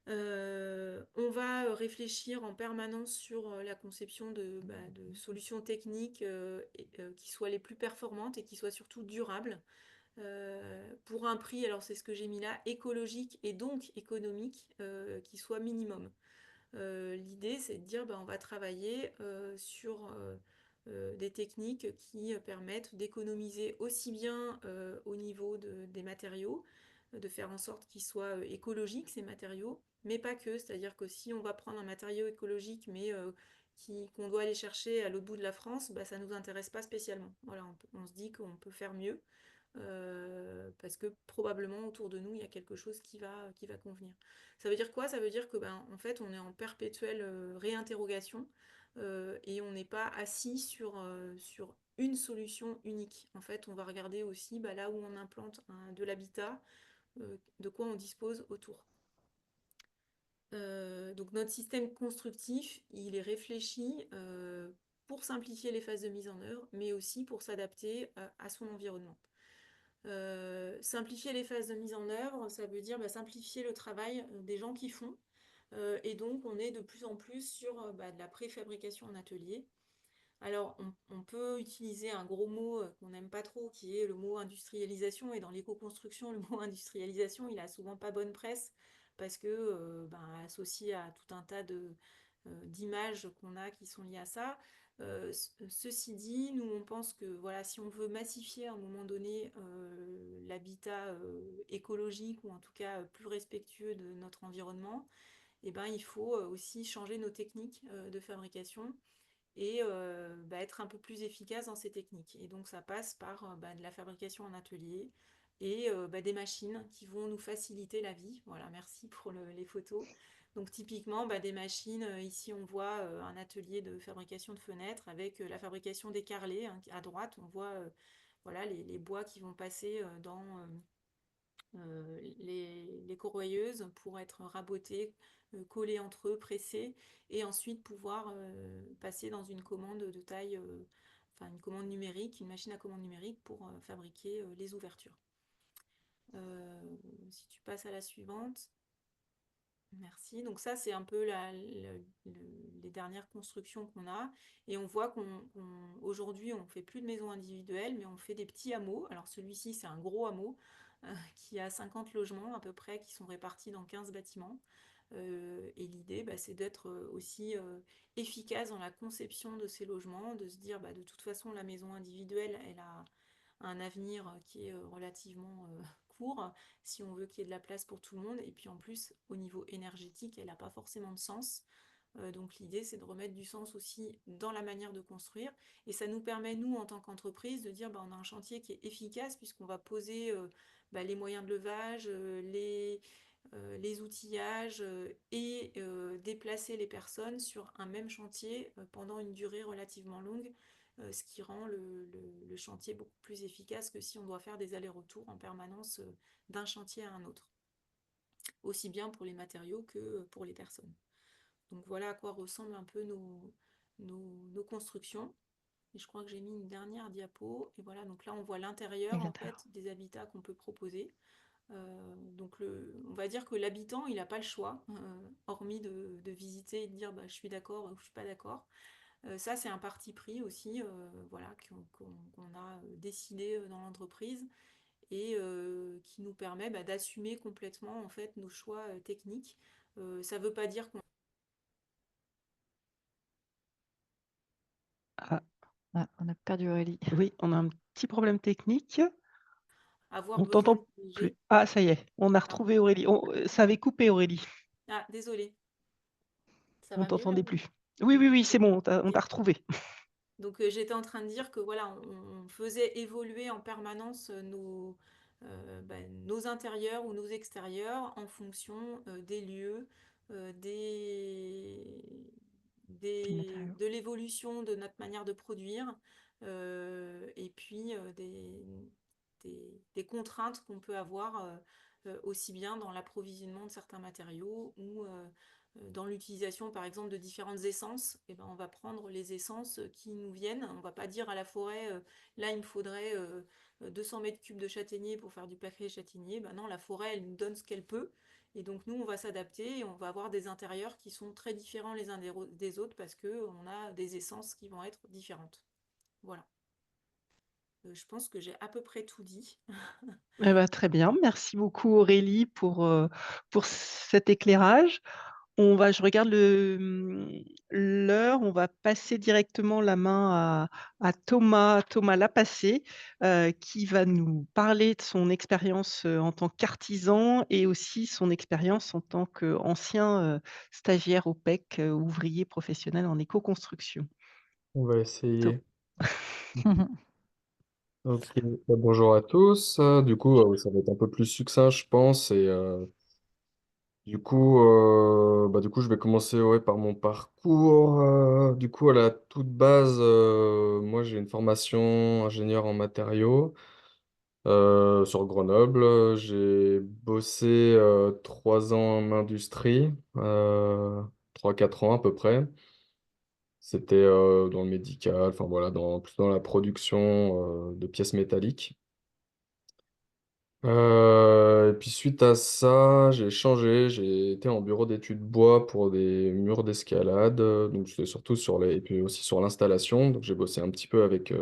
On va réfléchir en permanence sur la conception de solutions techniques qui soient les plus performantes et qui soient surtout durables. Pour un prix, alors c'est ce que j'ai mis là, écologique et donc économique, qui soit minimum. L'idée, c'est de dire on va travailler sur des techniques qui permettent d'économiser aussi bien au niveau des matériaux, de faire en sorte qu'ils soient écologiques, ces matériaux, mais pas que. C'est-à-dire que si on va prendre un matériau écologique, mais qu'on doit aller chercher à l'autre bout de la France, ça ne nous intéresse pas spécialement. Voilà, on se dit qu'on peut faire mieux. Parce que probablement autour de nous il y a quelque chose qui va convenir. Ça veut dire quoi? Ça veut dire que en fait on est en perpétuelle réinterrogation et on n'est pas assis sur une solution unique. En fait on va regarder aussi là où on implante de l'habitat, de quoi on dispose autour. Donc notre système constructif, il est réfléchi pour simplifier les phases de mise en œuvre, mais aussi pour s'adapter à son environnement. Simplifier les phases de mise en œuvre, ça veut dire simplifier le travail des gens qui font. Et donc, on est de plus en plus sur de la préfabrication en atelier. Alors, on peut utiliser un gros mot qu'on n'aime pas trop, qui est le mot industrialisation. Et dans l'éco-construction, le mot industrialisation, il a souvent pas bonne presse parce que associé à tout un tas d'images qu'on a qui sont liées à ça. Ceci dit, nous on pense que voilà, si on veut massifier à un moment donné l'habitat écologique ou en tout cas plus respectueux de notre environnement, il faut aussi changer nos techniques de fabrication et être un peu plus efficace dans ces techniques. Et donc ça passe par de la fabrication en atelier et des machines qui vont nous faciliter la vie. Voilà, merci pour les photos. Donc typiquement des machines, ici on voit un atelier de fabrication de fenêtres avec la fabrication des carrelets, hein, à droite on voit voilà, les bois qui vont passer dans les corroyeuses pour être rabotés, collés entre eux, pressés, et ensuite pouvoir passer dans une commande de taille, enfin une commande numérique, une machine à commande numérique pour fabriquer les ouvertures. Si tu passes à la suivante. Merci. Donc ça, c'est un peu les dernières constructions qu'on a. Et on voit qu'aujourd'hui, on ne fait plus de maisons individuelles, mais on fait des petits hameaux. Alors celui-ci, c'est un gros hameau qui a 50 logements à peu près, qui sont répartis dans 15 bâtiments. Et l'idée, bah, c'est d'être aussi efficace dans la conception de ces logements, de se dire, bah, de toute façon, la maison individuelle, elle a un avenir qui est relativement court, si on veut qu'il y ait de la place pour tout le monde. Et puis en plus, au niveau énergétique, elle n'a pas forcément de sens. Donc l'idée, c'est de remettre du sens aussi dans la manière de construire. Et ça nous permet, nous, en tant qu'entreprise, de dire, bah, on a un chantier qui est efficace puisqu'on va poser bah, les moyens de levage, les outillages et déplacer les personnes sur un même chantier pendant une durée relativement longue, ce qui rend le chantier beaucoup plus efficace que si on doit faire des allers-retours en permanence d'un chantier à un autre, aussi bien pour les matériaux que pour les personnes. Donc voilà à quoi ressemblent un peu nos constructions. Et je crois que j'ai mis une dernière diapo. Et voilà, donc là on voit Et l'intérieur en l'intérieur. fait des habitats qu'on peut proposer. Donc on va dire que l'habitant, il n'a pas le choix, hormis de visiter et de dire bah, je suis d'accord ou je suis pas d'accord. Ça, c'est un parti pris aussi, voilà, qu'on a décidé dans l'entreprise et qui nous permet bah, d'assumer complètement en fait nos choix techniques. Ça ne veut pas dire qu'on Ah, Ah, on a perdu Aurélie. oui, on a un petit problème technique. va avoir On besoin de t'entend plus. corriger. Ah, ça y est, on a Ah, retrouvé Aurélie. Ça avait coupé Aurélie. ah, désolé. Ça On va mieux là? t'entendait plus. Oui, oui, oui, c'est bon, on t'a retrouvé. Donc j'étais en train de dire que voilà, on faisait évoluer en permanence nos intérieurs ou nos extérieurs en fonction des lieux, des, Les matériaux. de l'évolution de notre manière de produire, et puis des contraintes qu'on peut avoir aussi bien dans l'approvisionnement de certains matériaux ou dans l'utilisation par exemple de différentes essences. Et ben, on va prendre les essences qui nous viennent. On ne va pas dire à la forêt, là il me faudrait 200 mètres cubes de châtaignier pour faire du paquet châtaignier. Ben non, la forêt elle nous donne ce qu'elle peut. Et donc nous on va s'adapter et on va avoir des intérieurs qui sont très différents les uns des autres parce qu'on a des essences qui vont être différentes. Voilà. Je pense que j'ai à peu près tout dit. Eh ben, très bien. Merci beaucoup Aurélie pour cet éclairage. Je regarde l'heure, on va passer directement la main à Thomas Lapassé, qui va nous parler de son expérience, en tant qu'artisan et aussi son expérience en tant qu'ancien, stagiaire au PEC, ouvrier professionnel en écoconstruction. On va Tho essayer. Ok, bah, bonjour à tous. Du coup, ça va être un peu plus succinct, je pense. Et du coup, je vais commencer ouais, par mon parcours. Du coup, à la toute base, moi, j'ai une formation ingénieur en matériaux sur Grenoble. J'ai bossé 3 ans en industrie, 3-4 ans à peu près. C'était dans le médical, enfin voilà, plus dans la production de pièces métalliques. Et puis suite à ça, j'ai changé, j'ai été en bureau d'études bois pour des murs d'escalade, donc j'étais surtout et puis aussi sur l'installation, donc j'ai bossé un petit peu avec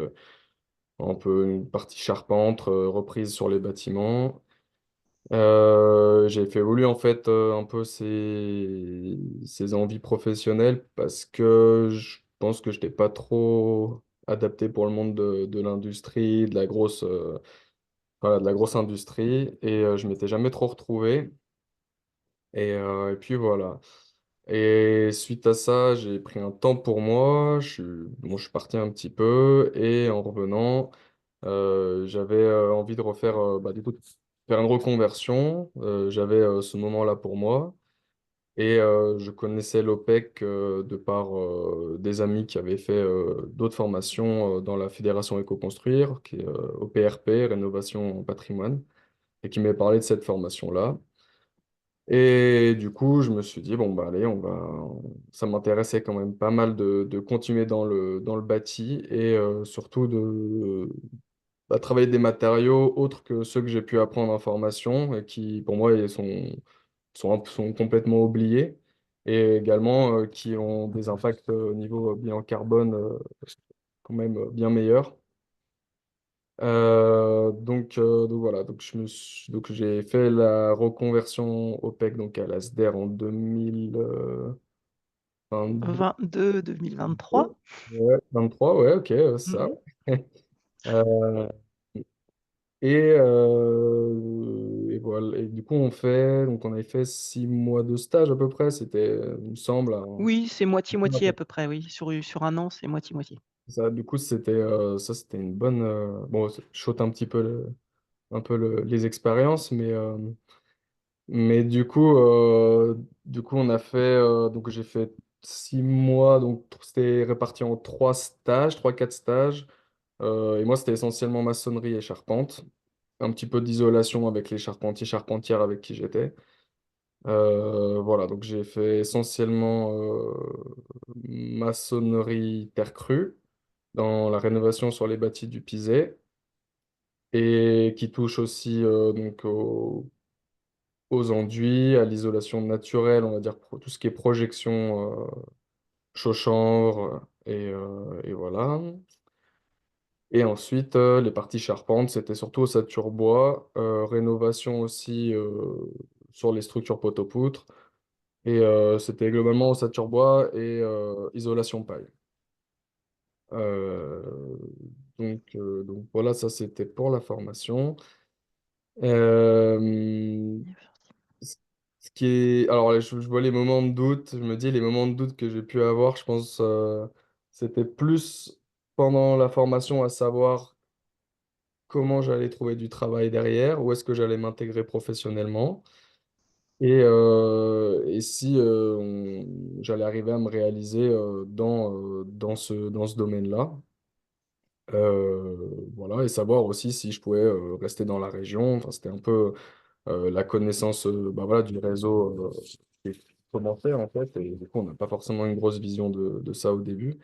un peu une partie charpente, reprise sur les bâtiments. J'ai fait évoluer en fait un peu ces envies professionnelles parce que je pense que je n'étais pas trop adapté pour le monde de l'industrie, voilà, de la grosse industrie et je m'étais jamais trop retrouvé. Et puis voilà. Et suite à ça, j'ai pris un temps pour moi. Je suis parti un petit peu et en revenant, j'avais envie de du coup, faire une reconversion. J'avais ce moment-là pour moi. Et je connaissais l'OPEC de par des amis qui avaient fait d'autres formations dans la Fédération Éco-Construire, qui est OPRP, Rénovation en patrimoine, et qui m'avaient parlé de cette formation-là. Et du coup, je me suis dit, bon, bah allez, ça m'intéressait quand même pas mal de continuer dans le bâti et surtout de travailler des matériaux autres que ceux que j'ai pu apprendre en formation et qui, pour moi, sont complètement oubliés et également qui ont des impacts au niveau bilan carbone quand même bien meilleurs. Donc voilà, donc j'ai fait la reconversion OPEC donc à la SDER en 2022. 22-2023. Ouais, 23, ouais, ok, ça. Mhm. Euh, et voilà, et du coup donc on avait fait 6 mois de stage à peu près, c'était, il me semble, Oui, c'est moitié-moitié à peu près, oui. Sur un an, c'est moitié-moitié. ça, du coup c'était une bonne, bon, je saute un petit peu les expériences, mais du coup, on a fait, donc j'ai fait 6 mois, donc c'était réparti en 3 stages, 3, 4 stages. Et moi, c'était essentiellement maçonnerie et charpente. Un petit peu d'isolation avec les charpentiers, charpentières avec qui j'étais. Voilà, donc j'ai fait essentiellement maçonnerie terre crue dans la rénovation sur les bâtis du Pisé et qui touche aussi donc aux enduits, à l'isolation naturelle, on va dire pour tout ce qui est projection chaud-chanvre et voilà. Et ensuite, les parties charpentes, c'était surtout ossature bois, rénovation aussi sur les structures poteau-poutre, et c'était globalement ossature bois et isolation paille. Euh, donc voilà, ça c'était pour la formation. Euh, Ce ce qui est... Alors, là, je vois les moments de doute, je me dis les moments de doute que j'ai pu avoir, je pense, c'était plus pendant la formation à savoir comment j'allais trouver du travail derrière, où est-ce que j'allais m'intégrer professionnellement, et si j'allais arriver à me réaliser dans ce domaine-là. Voilà, et savoir aussi si je pouvais rester dans la région. Enfin, c'était un peu la connaissance bah voilà, du réseau qui commençait en fait, et du coup, on n'a pas forcément une grosse vision de ça au début,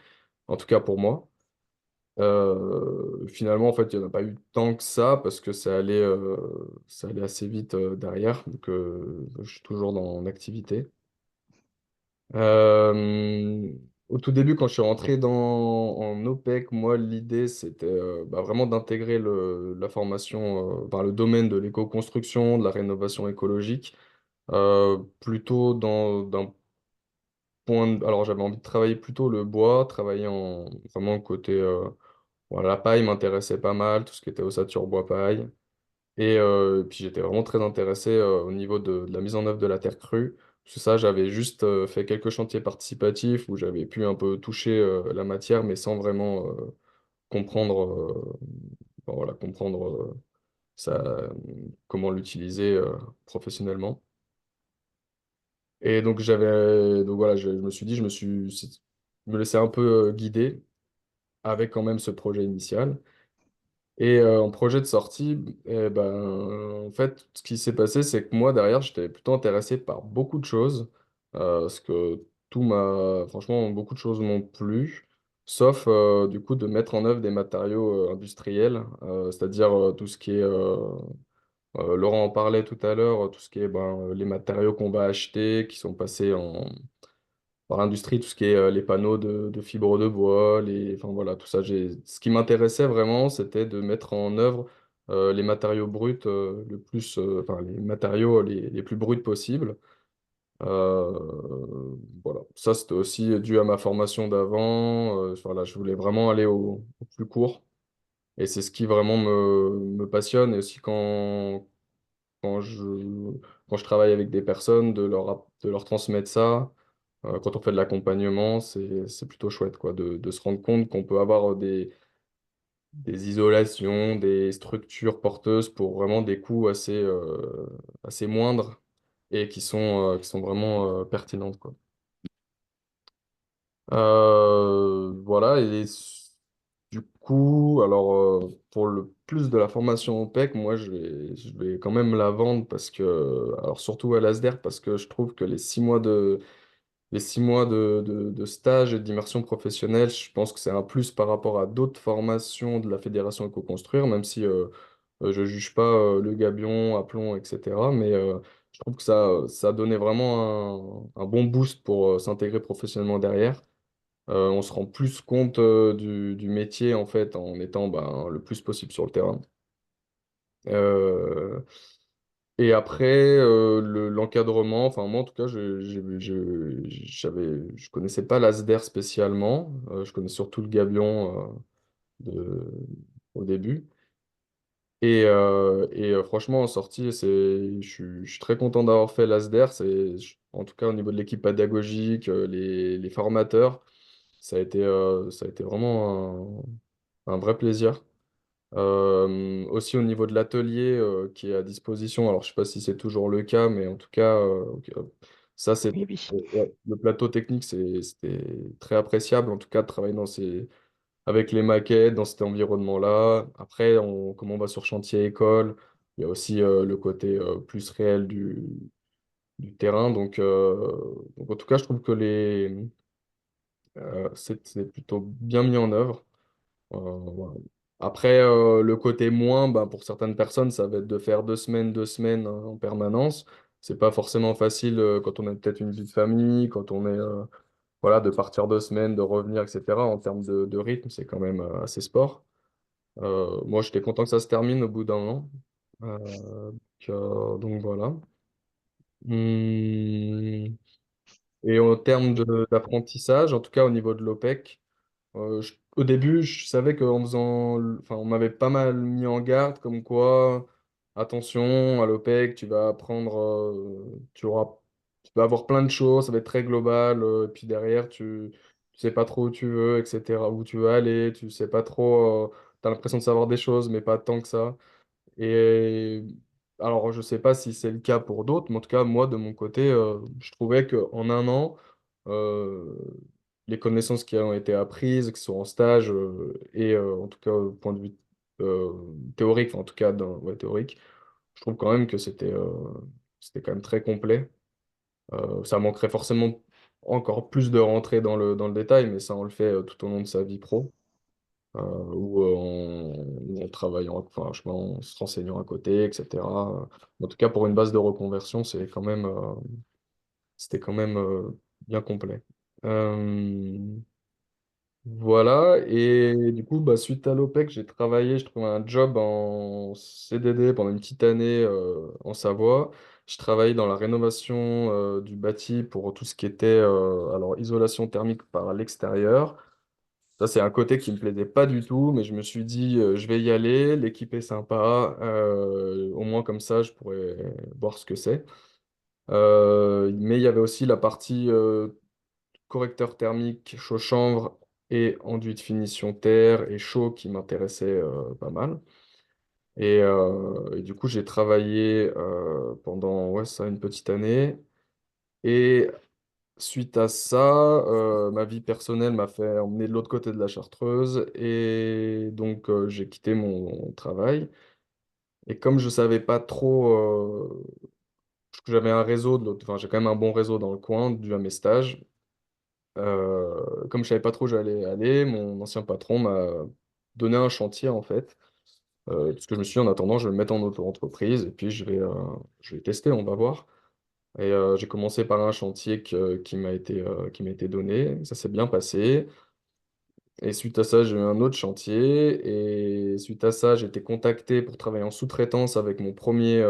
en tout cas pour moi. Finalement, en fait, il n'y en a pas eu tant que ça parce que ça allait assez vite derrière, donc je suis toujours en activité. Euh, Au tout début, quand je suis rentré en OPEC, moi, l'idée, c'était bah, vraiment d'intégrer la formation, enfin, le domaine de l'éco-construction, de la rénovation écologique, plutôt d'un Alors, j'avais envie de travailler plutôt le bois, travailler vraiment côté... voilà, la paille m'intéressait pas mal, tout ce qui était ossature bois-paille. Et puis j'étais vraiment très intéressé au niveau de la mise en œuvre de la terre crue. Parce que ça, j'avais juste fait quelques chantiers participatifs où j'avais pu un peu toucher la matière, mais sans vraiment comprendre, enfin, voilà, comprendre ça, comment l'utiliser professionnellement. Et donc voilà, je me suis dit, je me laissais un peu guider avec quand même ce projet initial. Et en projet de sortie, eh ben, en fait, ce qui s'est passé, c'est que moi, derrière, j'étais plutôt intéressé par beaucoup de choses, parce que franchement, beaucoup de choses m'ont plu, sauf du coup de mettre en œuvre des matériaux industriels, c'est-à-dire tout ce qui est, Laurent en parlait tout à l'heure, tout ce qui est les matériaux qu'on va acheter, qui sont passés par l'industrie, tout ce qui est les panneaux de fibres de bois, enfin voilà, tout ça. Ce qui m'intéressait vraiment, c'était de mettre en œuvre les matériaux bruts enfin les matériaux les plus bruts possibles. Voilà, ça c'était aussi dû à ma formation d'avant. Voilà, je voulais vraiment aller au plus court, et c'est ce qui vraiment me passionne. Et aussi quand quand je travaille avec des personnes, de leur transmettre ça. Quand on fait de l'accompagnement, c'est plutôt chouette quoi, de se rendre compte qu'on peut avoir des isolations, des structures porteuses pour vraiment des coûts assez moindres. et qui sont vraiment pertinentes, quoi. Voilà, du coup, alors pour le plus de la formation OPEC, moi je vais quand même la vendre parce que, alors surtout à l'ASDER, parce que je trouve que les 6 mois de stage et d'immersion professionnelle, je pense que c'est un plus par rapport à d'autres formations de la Fédération Éco-Construire, même si je juge pas le gabion, Aplomb, etc. Mais je trouve que ça donnait vraiment un bon boost pour s'intégrer professionnellement derrière. On se rend plus compte du métier en fait en étant ben, le plus possible sur le terrain. Euh, et après, l'encadrement, enfin moi en tout cas, je connaissais pas l'ASDER spécialement. Je connais surtout le gabion au début. Franchement, en sortie, je suis très content d'avoir fait l'ASDER. En tout cas, au niveau de l'équipe pédagogique, les formateurs, ça a été vraiment un vrai plaisir. Aussi au niveau de l'atelier qui est à disposition, alors je sais pas si c'est toujours le cas, mais en tout cas, ok, ça Oui, oui. ouais, le plateau technique, c'était très appréciable, en tout cas de travailler avec les maquettes, dans cet environnement-là. Après, comme on va sur chantier école, il y a aussi le côté plus réel du terrain. Donc en tout cas, je trouve que c'est plutôt bien mis en œuvre. Voilà. Après, le côté moins, bah, pour certaines personnes, ça va être de faire 2 semaines en permanence. C'est pas forcément facile quand on a peut-être une vie de famille, quand on est voilà, de partir 2 semaines, de revenir, etc. En termes de rythme, c'est quand même assez sport. Moi, j'étais content que ça se termine au bout d'un an. Donc voilà. Hum, Et en termes d'apprentissage, en tout cas au niveau de l'OPEC, au début, je savais qu'en enfin, on m'avait pas mal mis en garde, comme quoi, attention, à l'OPEC, tu vas apprendre, tu vas avoir plein de choses, ça va être très global, et puis derrière, tu sais pas trop où tu veux, etc., où tu veux aller, tu sais pas trop, tu as l'impression de savoir des choses, mais pas tant que ça. Et alors, je sais pas si c'est le cas pour d'autres, mais en tout cas, moi, de mon côté, je trouvais qu'en un an, euh, les connaissances qui ont été apprises, que ce soit en stage en tout cas au point de vue euh, théorique, enfin, en tout cas ouais, théorique, je trouve quand même que c'était quand même très complet. Ça manquerait forcément encore plus de rentrer dans le détail, mais ça, on le fait tout au long de sa vie pro ou en travaillant, enfin, je sais pas, en se renseignant à côté, etc. En tout cas, pour une base de reconversion, c'était quand même bien complet. Euh, voilà, et du coup, bah, suite à l'OPEC, j'ai trouvé un job en CDD pendant une petite année en Savoie. Je travaillais dans la rénovation du bâti pour tout ce qui était alors, isolation thermique par l'extérieur. Ça, c'est un côté qui me plaisait pas du tout, mais je me suis dit, je vais y aller, l'équipe est sympa, au moins comme ça, je pourrais voir ce que c'est. Mais il y avait aussi la partie correcteur thermique, chaud-chanvre et enduit de finition terre et chaud qui m'intéressait pas mal. Et du coup, j'ai travaillé pendant ouais, ça, une petite année. Et suite à ça, ma vie personnelle m'a fait emmener de l'autre côté de la Chartreuse et donc j'ai quitté mon travail. Et comme je savais pas trop, que j'avais un réseau de l'autre, enfin j'ai quand même un bon réseau dans le coin dû à mes stages. Comme je savais pas trop où j'allais aller, mon ancien patron m'a donné un chantier en fait. Parce que je me suis dit, en attendant, je vais me mettre en auto-entreprise et puis je vais tester, on va voir. J'ai commencé par un chantier qui m'a été donné. Ça s'est bien passé. Et suite à ça, j'ai eu un autre chantier. Et suite à ça, j'ai été contacté pour travailler en sous-traitance avec mon premier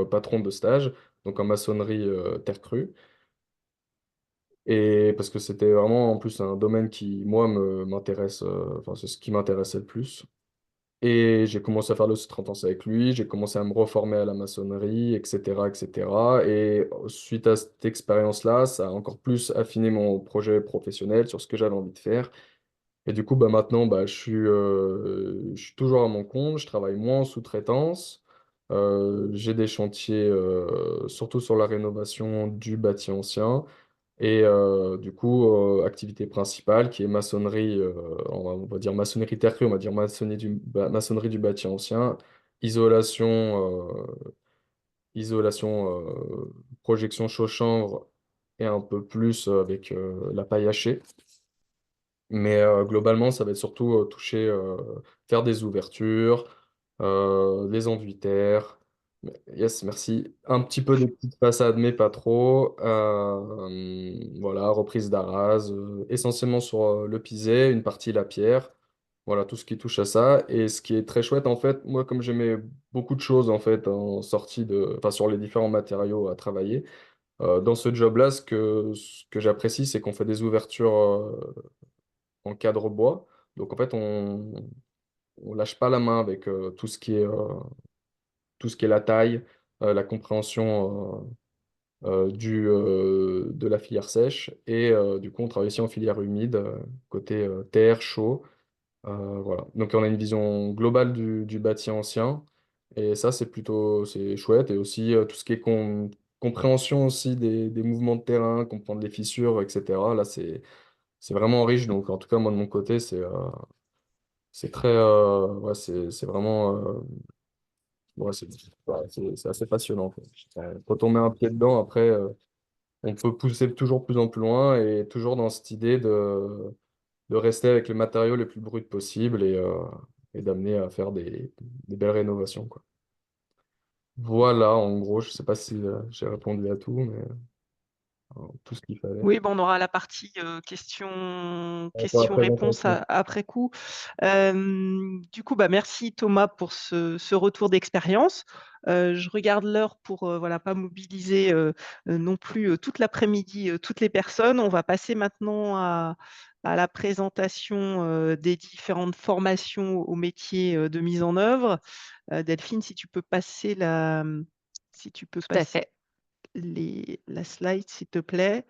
patron de stage, donc en maçonnerie terre crue. Et parce que c'était vraiment en plus un domaine qui, moi, m'intéresse, enfin, c'est ce qui m'intéressait le plus. Et j'ai commencé à faire le sous-traitance avec lui, j'ai commencé à me reformer à la maçonnerie, etc., etc. Et suite à cette expérience-là, ça a encore plus affiné mon projet professionnel sur ce que j'avais envie de faire. Et du coup, bah, maintenant, bah, je suis toujours à mon compte, je travaille moins en sous-traitance. J'ai des chantiers, surtout sur la rénovation du bâti ancien. Et du coup, activité principale qui est maçonnerie, on va dire maçonnerie terre crue, on va dire maçonnerie du bâti ancien, isolation, projection chaud-chanvre et un peu plus avec la paille hachée. Mais globalement, ça va être surtout toucher, faire des ouvertures, des enduits terre. Yes, merci. Un petit peu de petites façades, mais pas trop. Voilà, reprise d'arase, essentiellement sur le pisé, une partie la pierre. Voilà, tout ce qui touche à ça. Et ce qui est très chouette, en fait, moi, comme j'aimais beaucoup de choses, en fait, en sortie enfin, sur les différents matériaux à travailler, dans ce job-là, ce que j'apprécie, c'est qu'on fait des ouvertures en cadre bois. Donc en fait, on lâche pas la main avec tout ce qui est la taille, la compréhension de la filière sèche. Et du coup, on travaille aussi en filière humide, côté terre, chaud. Voilà. Donc on a une vision globale du bâti ancien. Et ça, c'est chouette. Et aussi tout ce qui est compréhension aussi des mouvements de terrain, comprendre les fissures, etc. Là, c'est vraiment riche. Donc en tout cas, moi de mon côté, c'est très, ouais, c'est vraiment, ouais, c'est assez passionnant, quoi. Quand on met un pied dedans, après, on peut pousser toujours plus en plus loin et toujours dans cette idée de rester avec les matériaux les plus bruts possibles et d'amener à faire des belles rénovations, quoi. Voilà, en gros, je sais pas si j'ai répondu à tout, mais tout ce qu'il fallait. Oui, bon, on aura la partie Pour la questions-réponses présentation. après coup. Du coup, bah, merci Thomas pour ce retour d'expérience. Je regarde l'heure pour voilà, pas mobiliser non plus toute l'après-midi toutes les personnes. On va passer maintenant à la présentation des différentes formations au métier de mise en œuvre. Delphine, si tu peux passer si tu peux Tout à passer fait. la slide, s'il te plaît.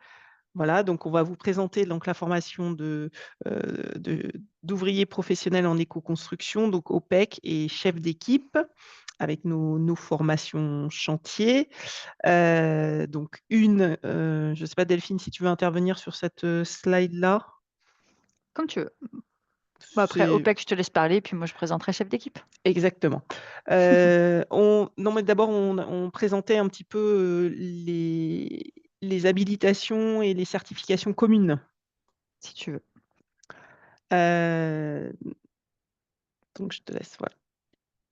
Voilà, donc on va vous présenter donc la formation d'ouvriers professionnels en éco-construction, donc OPEC et chef d'équipe, avec nos formations chantier. Donc je ne sais pas Delphine si tu veux intervenir sur cette slide-là. Comme tu veux. Bah, après, C'est OPEC, je te laisse parler, puis moi, je présenterai chef d'équipe. exactement. Non, mais d'abord, on présentait un petit peu les habilitations et les certifications communes. Si tu veux. Euh, donc, je te laisse, voilà.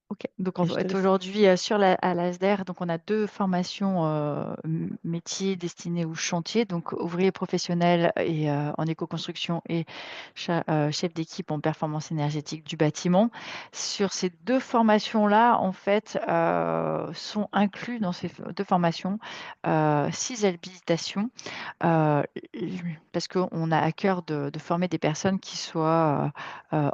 Ok, donc Et on je va te être laisse. aujourd'hui à l'ASDER. Donc on a deux formations métiers destinées au chantier, donc ouvrier professionnel et en éco-construction et chef d'équipe en performance énergétique du bâtiment. Sur ces deux formations-là, en fait, sont inclus dans ces deux formations 6 habilitations euh, parce qu'on a à cœur de former des personnes qui soient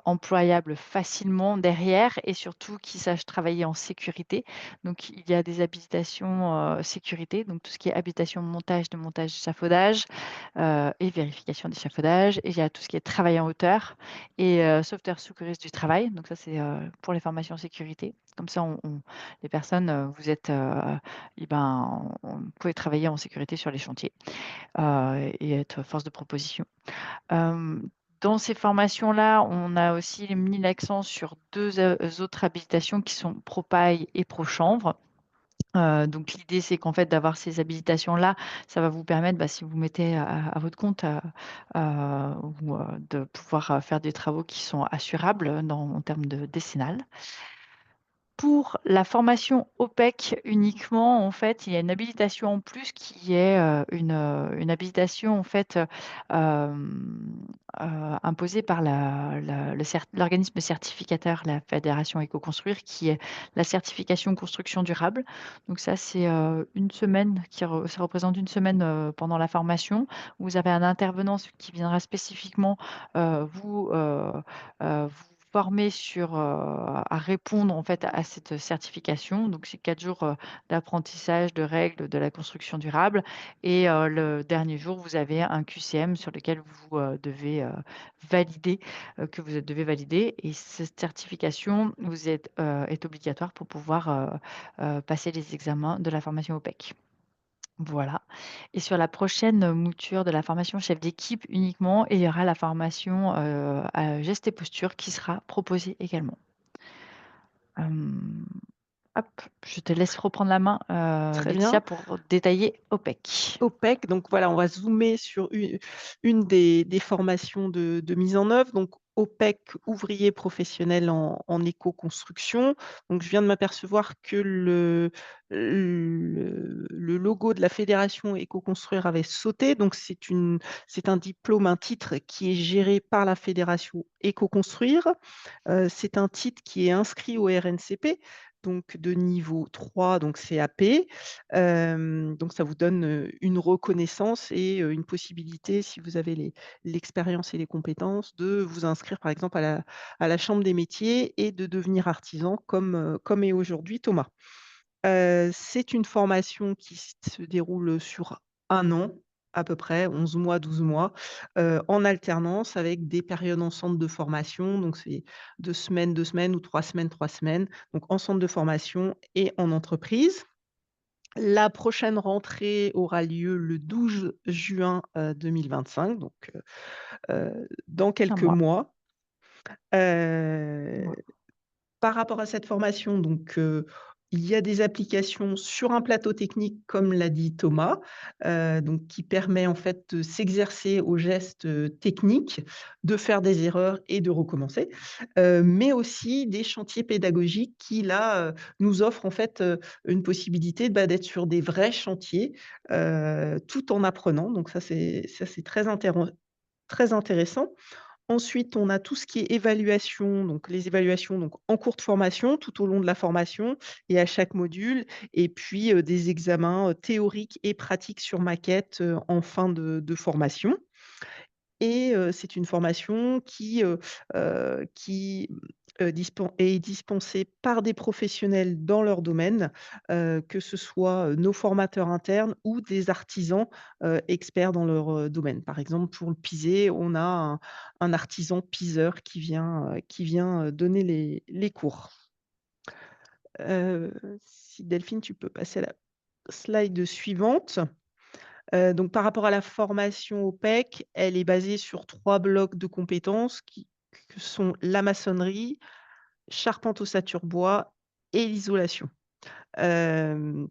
employables facilement derrière et surtout qui sachent travailler en sécurité. Donc, il y a des habilitations sécurité, donc tout ce qui est habilitation montage, démontage, échafaudage et vérification d'échafaudage. Et il y a tout ce qui est travail en hauteur et sauveteur secouriste du travail. Donc, ça, c'est pour les formations sécurité. Comme ça, les personnes, vous êtes, vous pouvez travailler en sécurité sur les chantiers et être force de proposition. Dans ces formations-là, on a aussi mis l'accent sur deux autres habilitations qui sont ProPaille et ProChanvre. Donc l'idée, c'est qu'en fait, d'avoir ces habilitations-là, ça va vous permettre, si vous mettez à votre compte, de pouvoir faire des travaux qui sont assurables en termes de décennale. Pour la formation OPEC uniquement, en fait, il y a une habilitation en plus qui est une habilitation en fait imposée par l'organisme certificateur, la Fédération Éco-Construire, qui est la certification construction durable. Donc ça, c'est une semaine ça représente une semaine pendant la formation. Vous avez un intervenant qui viendra spécifiquement vous former à répondre en fait à cette certification. Donc, c'est 4 jours d'apprentissage de règles de la construction durable. Et le dernier jour, vous avez un QCM sur lequel vous devez valider, devez valider. Et cette certification est obligatoire pour pouvoir passer les examens de la formation OPEC. Voilà. Et sur la prochaine mouture de la formation chef d'équipe uniquement, il y aura la formation à gestes et postures qui sera proposée également. Hop, je te laisse reprendre la main, Très Laetitia, bien. pour détailler OPEC. OPEC, donc voilà, on va zoomer sur une des formations de mise en œuvre. Donc OPEC, ouvrier professionnel en éco-construction. Donc je viens de m'apercevoir que le logo de la fédération Éco-construire avait sauté. Donc c'est un diplôme, un titre qui est géré par la fédération Éco-construire. C'est un titre qui est inscrit au RNCP, donc de niveau 3, donc CAP. Donc ça vous donne une reconnaissance et une possibilité, si vous avez l'expérience et les compétences, de vous inscrire par exemple à la chambre des métiers et de devenir artisan comme est aujourd'hui Thomas. C'est une formation qui se déroule sur 1 an, à peu près 11 mois, 12 mois, en alternance avec des périodes en centre de formation. Donc c'est 2 semaines, 2 semaines ou 3 semaines, 3 semaines, donc en centre de formation et en entreprise. La prochaine rentrée aura lieu le 12 juin, 2025, donc dans Un quelques mois. mois. Voilà. Par rapport à cette formation, donc il y a des applications sur un plateau technique, comme l'a dit Thomas, donc qui permet en fait de s'exercer aux gestes, techniques, de faire des erreurs et de recommencer, mais aussi des chantiers pédagogiques qui là, nous offrent en fait, une possibilité, d'être sur des vrais chantiers, tout en apprenant. Donc ça c'est très intéressant. Ensuite, on a tout ce qui est évaluation, donc les évaluations donc en cours de formation, tout au long de la formation et à chaque module, et puis, des examens, théoriques et pratiques sur maquette, en fin de formation. Et c'est une formation qui est dispensée par des professionnels dans leur domaine, que ce soit, nos formateurs internes ou des artisans, experts dans leur, domaine. Par exemple, pour le pisé, on a un artisan piseur qui vient donner les cours. Si Delphine, tu peux passer à la slide suivante. Donc par rapport à la formation OPEC, elle est basée sur 3 blocs de compétences que sont la maçonnerie, charpente ossature bois et l'isolation. Hem,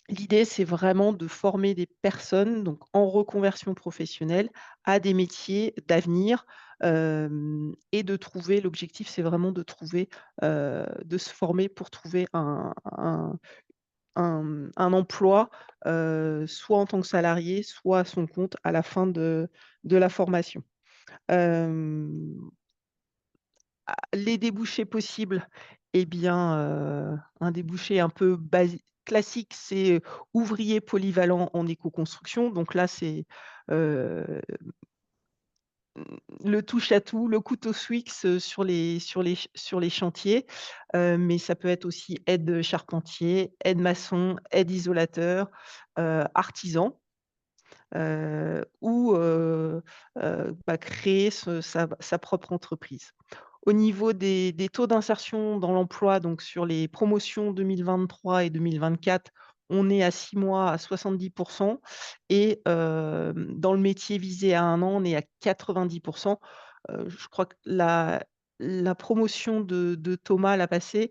L'idée, c'est vraiment de former des personnes, donc en reconversion professionnelle, à des métiers d'avenir, et de trouver l'objectif, c'est vraiment de se former pour trouver un emploi, soit en tant que salarié, soit à son compte à la fin de la formation. Hem, les débouchés possibles, eh bien, un débouché un peu classique, c'est ouvrier polyvalent en écoconstruction. Donc là, c'est, heu, le touche à tout, le couteau suisse, sur les chantiers, mais ça peut être aussi aide charpentier, aide maçon, aide isolateur, artisan, ou créer sa propre entreprise. Au niveau des taux d'insertion dans l'emploi, donc sur les promotions 2023 et 2024, on est à 6 mois à 70 et dans le métier visé à 1 an, on est à 90 Je crois que la promotion de Thomas, la passée,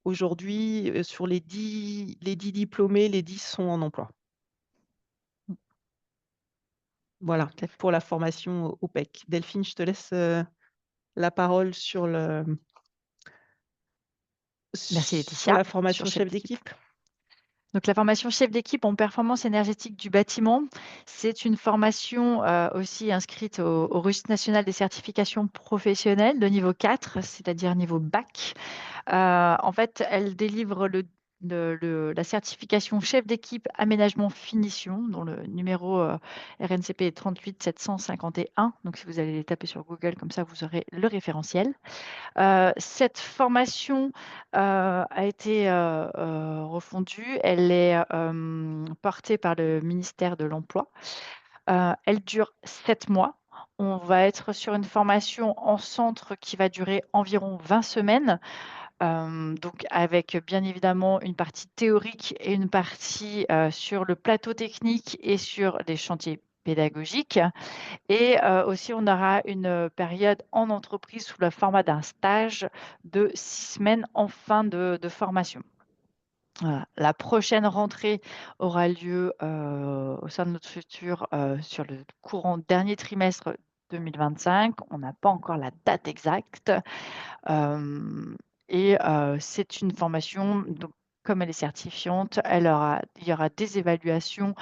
aujourd'hui, sur les dix diplômés, les 10 sont en emploi. Voilà, Tout à fait. pour la formation OPEC. Delphine, je te laisse, la parole Merci sur Laetitia, la sur formation chef chef d'équipe. d'équipe. Donc la formation chef d'équipe en performance énergétique du bâtiment, c'est une formation, aussi inscrite au registre national des certifications professionnelles de niveau 4, c'est-à-dire niveau bac. En fait, elle délivre la certification chef d'équipe aménagement finition, dont le numéro RNCP est 38 751. Donc, si vous allez les taper sur Google, comme ça, vous aurez le référentiel. Cette formation a été refondue. Elle est portée par le ministère de l'Emploi. Elle dure 7 mois. On va être sur une formation en centre qui va durer environ 20 semaines. Donc avec bien évidemment une partie théorique et une partie sur le plateau technique et sur les chantiers pédagogiques. Et aussi, on aura une période en entreprise sous le format d'un stage de 6 semaines en fin de formation. Voilà. La prochaine rentrée aura lieu au sein de notre structure sur le courant dernier trimestre 2025. On n'a pas encore la date exacte. Et c'est une formation, donc comme elle est certifiante, il y aura des évaluations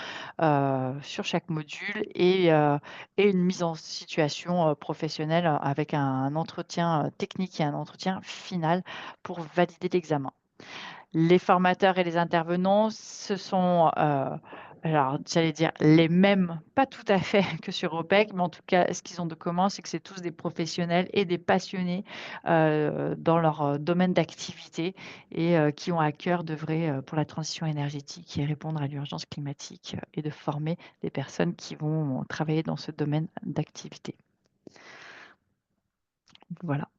sur chaque module et une mise en situation professionnelle avec un entretien technique et un entretien final pour valider l'examen. Les formateurs et les intervenants, ce sont, alors j'allais dire les mêmes, pas tout à fait que sur OPEC, mais en tout cas, ce qu'ils ont de commun, c'est que c'est tous des professionnels et des passionnés dans leur domaine d'activité et qui ont à cœur d'œuvrer pour la transition énergétique et répondre à l'urgence climatique et de former des personnes qui vont travailler dans ce domaine d'activité. Voilà.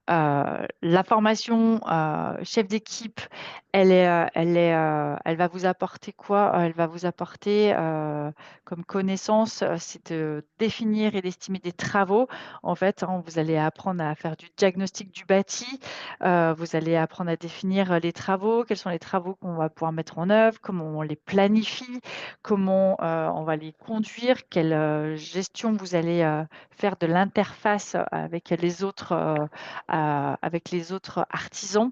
La formation chef d'équipe, elle va vous apporter quoi? Elle va vous apporter comme connaissance, c'est de définir et d'estimer des travaux. En fait, hein, vous allez apprendre à faire du diagnostic du bâti. Vous allez apprendre à définir les travaux, quels sont les travaux qu'on va pouvoir mettre en œuvre, comment on les planifie, comment on va les conduire, quelle gestion vous allez faire de l'interface avec les autres artisans.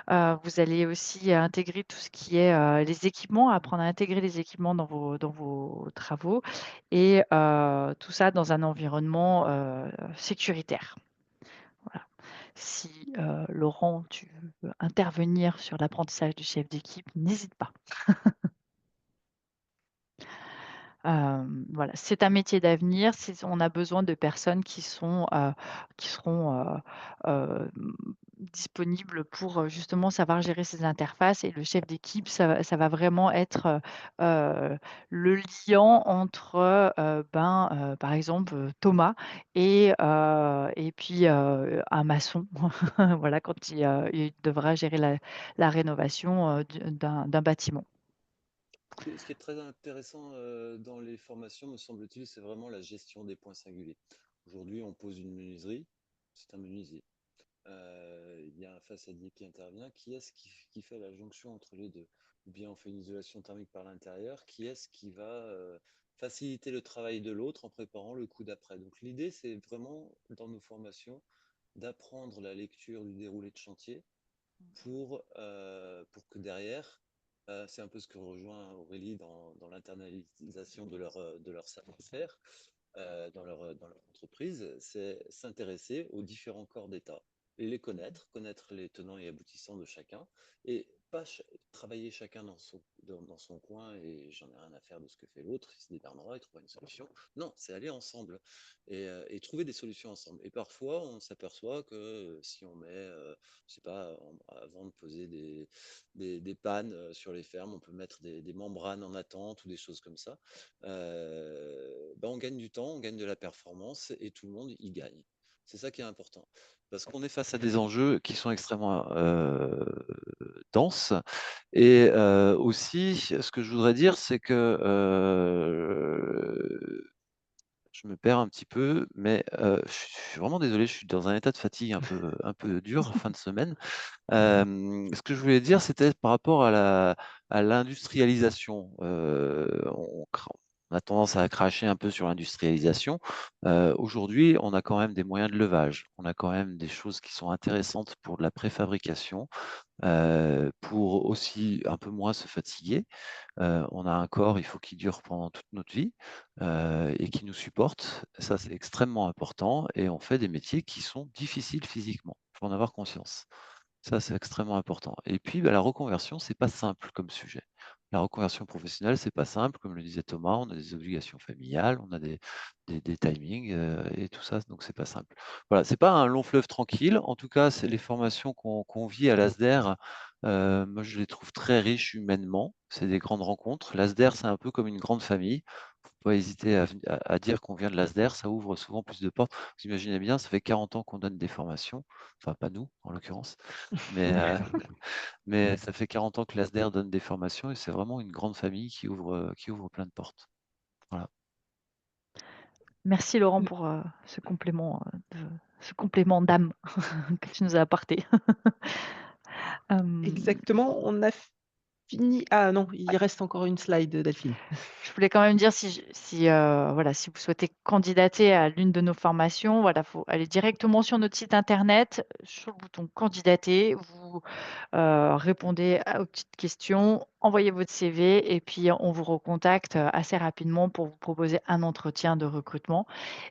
Vous allez aussi intégrer tout ce qui est les équipements, apprendre à intégrer les équipements dans vos travaux et tout ça dans un environnement sécuritaire. Voilà. Si Laurent, tu veux intervenir sur l'apprentissage du chef d'équipe, n'hésite pas. Voilà, c'est un métier d'avenir. On a besoin de personnes qui seront disponibles pour justement savoir gérer ces interfaces. Et le chef d'équipe, ça va vraiment être le liant entre, par exemple, Thomas et puis un maçon. Voilà, quand il devra gérer la rénovation d'un bâtiment. Ce qui est très intéressant dans les formations, me semble-t-il, c'est vraiment la gestion des points singuliers. Aujourd'hui, on pose une menuiserie, c'est un menuisier. Il y a un façadier qui intervient. Qui est-ce qui fait la jonction entre les deux? Ou bien on fait une isolation thermique par l'intérieur. Qui est-ce qui va faciliter le travail de l'autre en préparant le coup d'après? Donc l'idée, c'est vraiment, dans nos formations, d'apprendre la lecture du déroulé de chantier pour que derrière, c'est un peu ce que rejoint Aurélie dans l'internalisation de leur savoir-faire dans leur entreprise, c'est s'intéresser aux différents corps d'État et les connaître les tenants et aboutissants de chacun, et pas travailler chacun dans son coin et j'en ai rien à faire de ce que fait l'autre, il se démerdera, il trouvera une solution. Non, c'est aller ensemble et trouver des solutions ensemble. Et parfois, on s'aperçoit que si on met, je sais pas, avant de poser des pannes sur les fermes, on peut mettre des membranes en attente ou des choses comme ça. On gagne du temps, on gagne de la performance et tout le monde y gagne. C'est ça qui est important. Parce qu'on est face à des enjeux qui sont extrêmement denses. Et aussi, ce que je voudrais dire, c'est que je me perds un petit peu, mais je suis vraiment désolé, je suis dans un état de fatigue un peu dur, fin de semaine. Ce que je voulais dire, c'était par rapport à l'industrialisation. On a tendance à cracher un peu sur l'industrialisation. Aujourd'hui, on a quand même des moyens de levage. On a quand même des choses qui sont intéressantes pour de la préfabrication, pour aussi un peu moins se fatiguer. On a un corps, il faut qu'il dure pendant toute notre vie et qui nous supporte. Ça, c'est extrêmement important. Et on fait des métiers qui sont difficiles physiquement. Il faut en avoir conscience. Ça, c'est extrêmement important. Et puis, bah, la reconversion, c'est pas simple comme sujet. La reconversion professionnelle, c'est pas simple. Comme le disait Thomas, on a des obligations familiales, on a des timings et tout ça, donc c'est pas simple. Voilà, c'est pas un long fleuve tranquille. En tout cas, c'est les formations qu'on vit à l'ASDER. Moi, je les trouve très riches humainement. C'est des grandes rencontres. L'ASDER, c'est un peu comme une grande famille. Faut pas hésiter à dire qu'on vient de l'ASDER. Ça ouvre souvent plus de portes. Vous imaginez bien, ça fait 40 ans qu'on donne des formations. Enfin, pas nous, en l'occurrence. Mais, mais ça fait 40 ans que l'ASDER donne des formations et c'est vraiment une grande famille qui ouvre plein de portes. Voilà. Merci Laurent Mmh, pour, ce complément d'âme que tu nous as apporté. Hem exactement, on a fini ah non, il reste encore une slide, Delphine. Je voulais quand même dire voilà, si vous souhaitez candidater à l'une de nos formations, voilà, faut aller directement sur notre site internet, sur le bouton candidater, vous, répondez aux petites questions, envoyez votre CV et puis on vous recontacte, assez rapidement pour vous proposer un entretien de recrutement.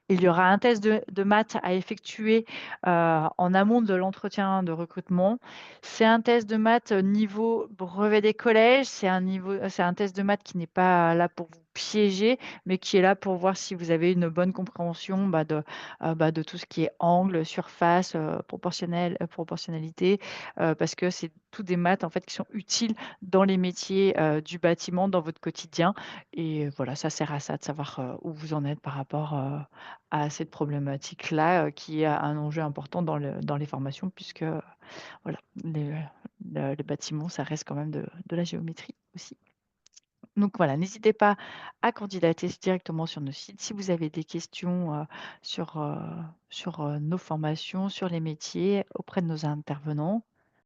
Il y aura un test de maths à effectuer, en amont de l'entretien de recrutement. C'est un test de maths, niveau brevet des collèges. C'est un test de maths qui n'est pas là pour vous piéger, mais qui est là pour voir si vous avez une bonne compréhension, de tout ce qui est angle, surface, proportionnalité, parce que c'est tous des maths, en fait, qui sont utiles dans les métiers, du bâtiment, dans votre quotidien et voilà, ça sert à ça, de savoir, où vous en êtes par rapport, à cette problématique-là, qui est un enjeu important dans les formations puisque, voilà, le bâtiment, ça reste quand même de la géométrie aussi. Donc voilà, n'hésitez pas à candidater directement sur nos sites. Si vous avez des questions, sur nos formations, sur les métiers, auprès de nos intervenants,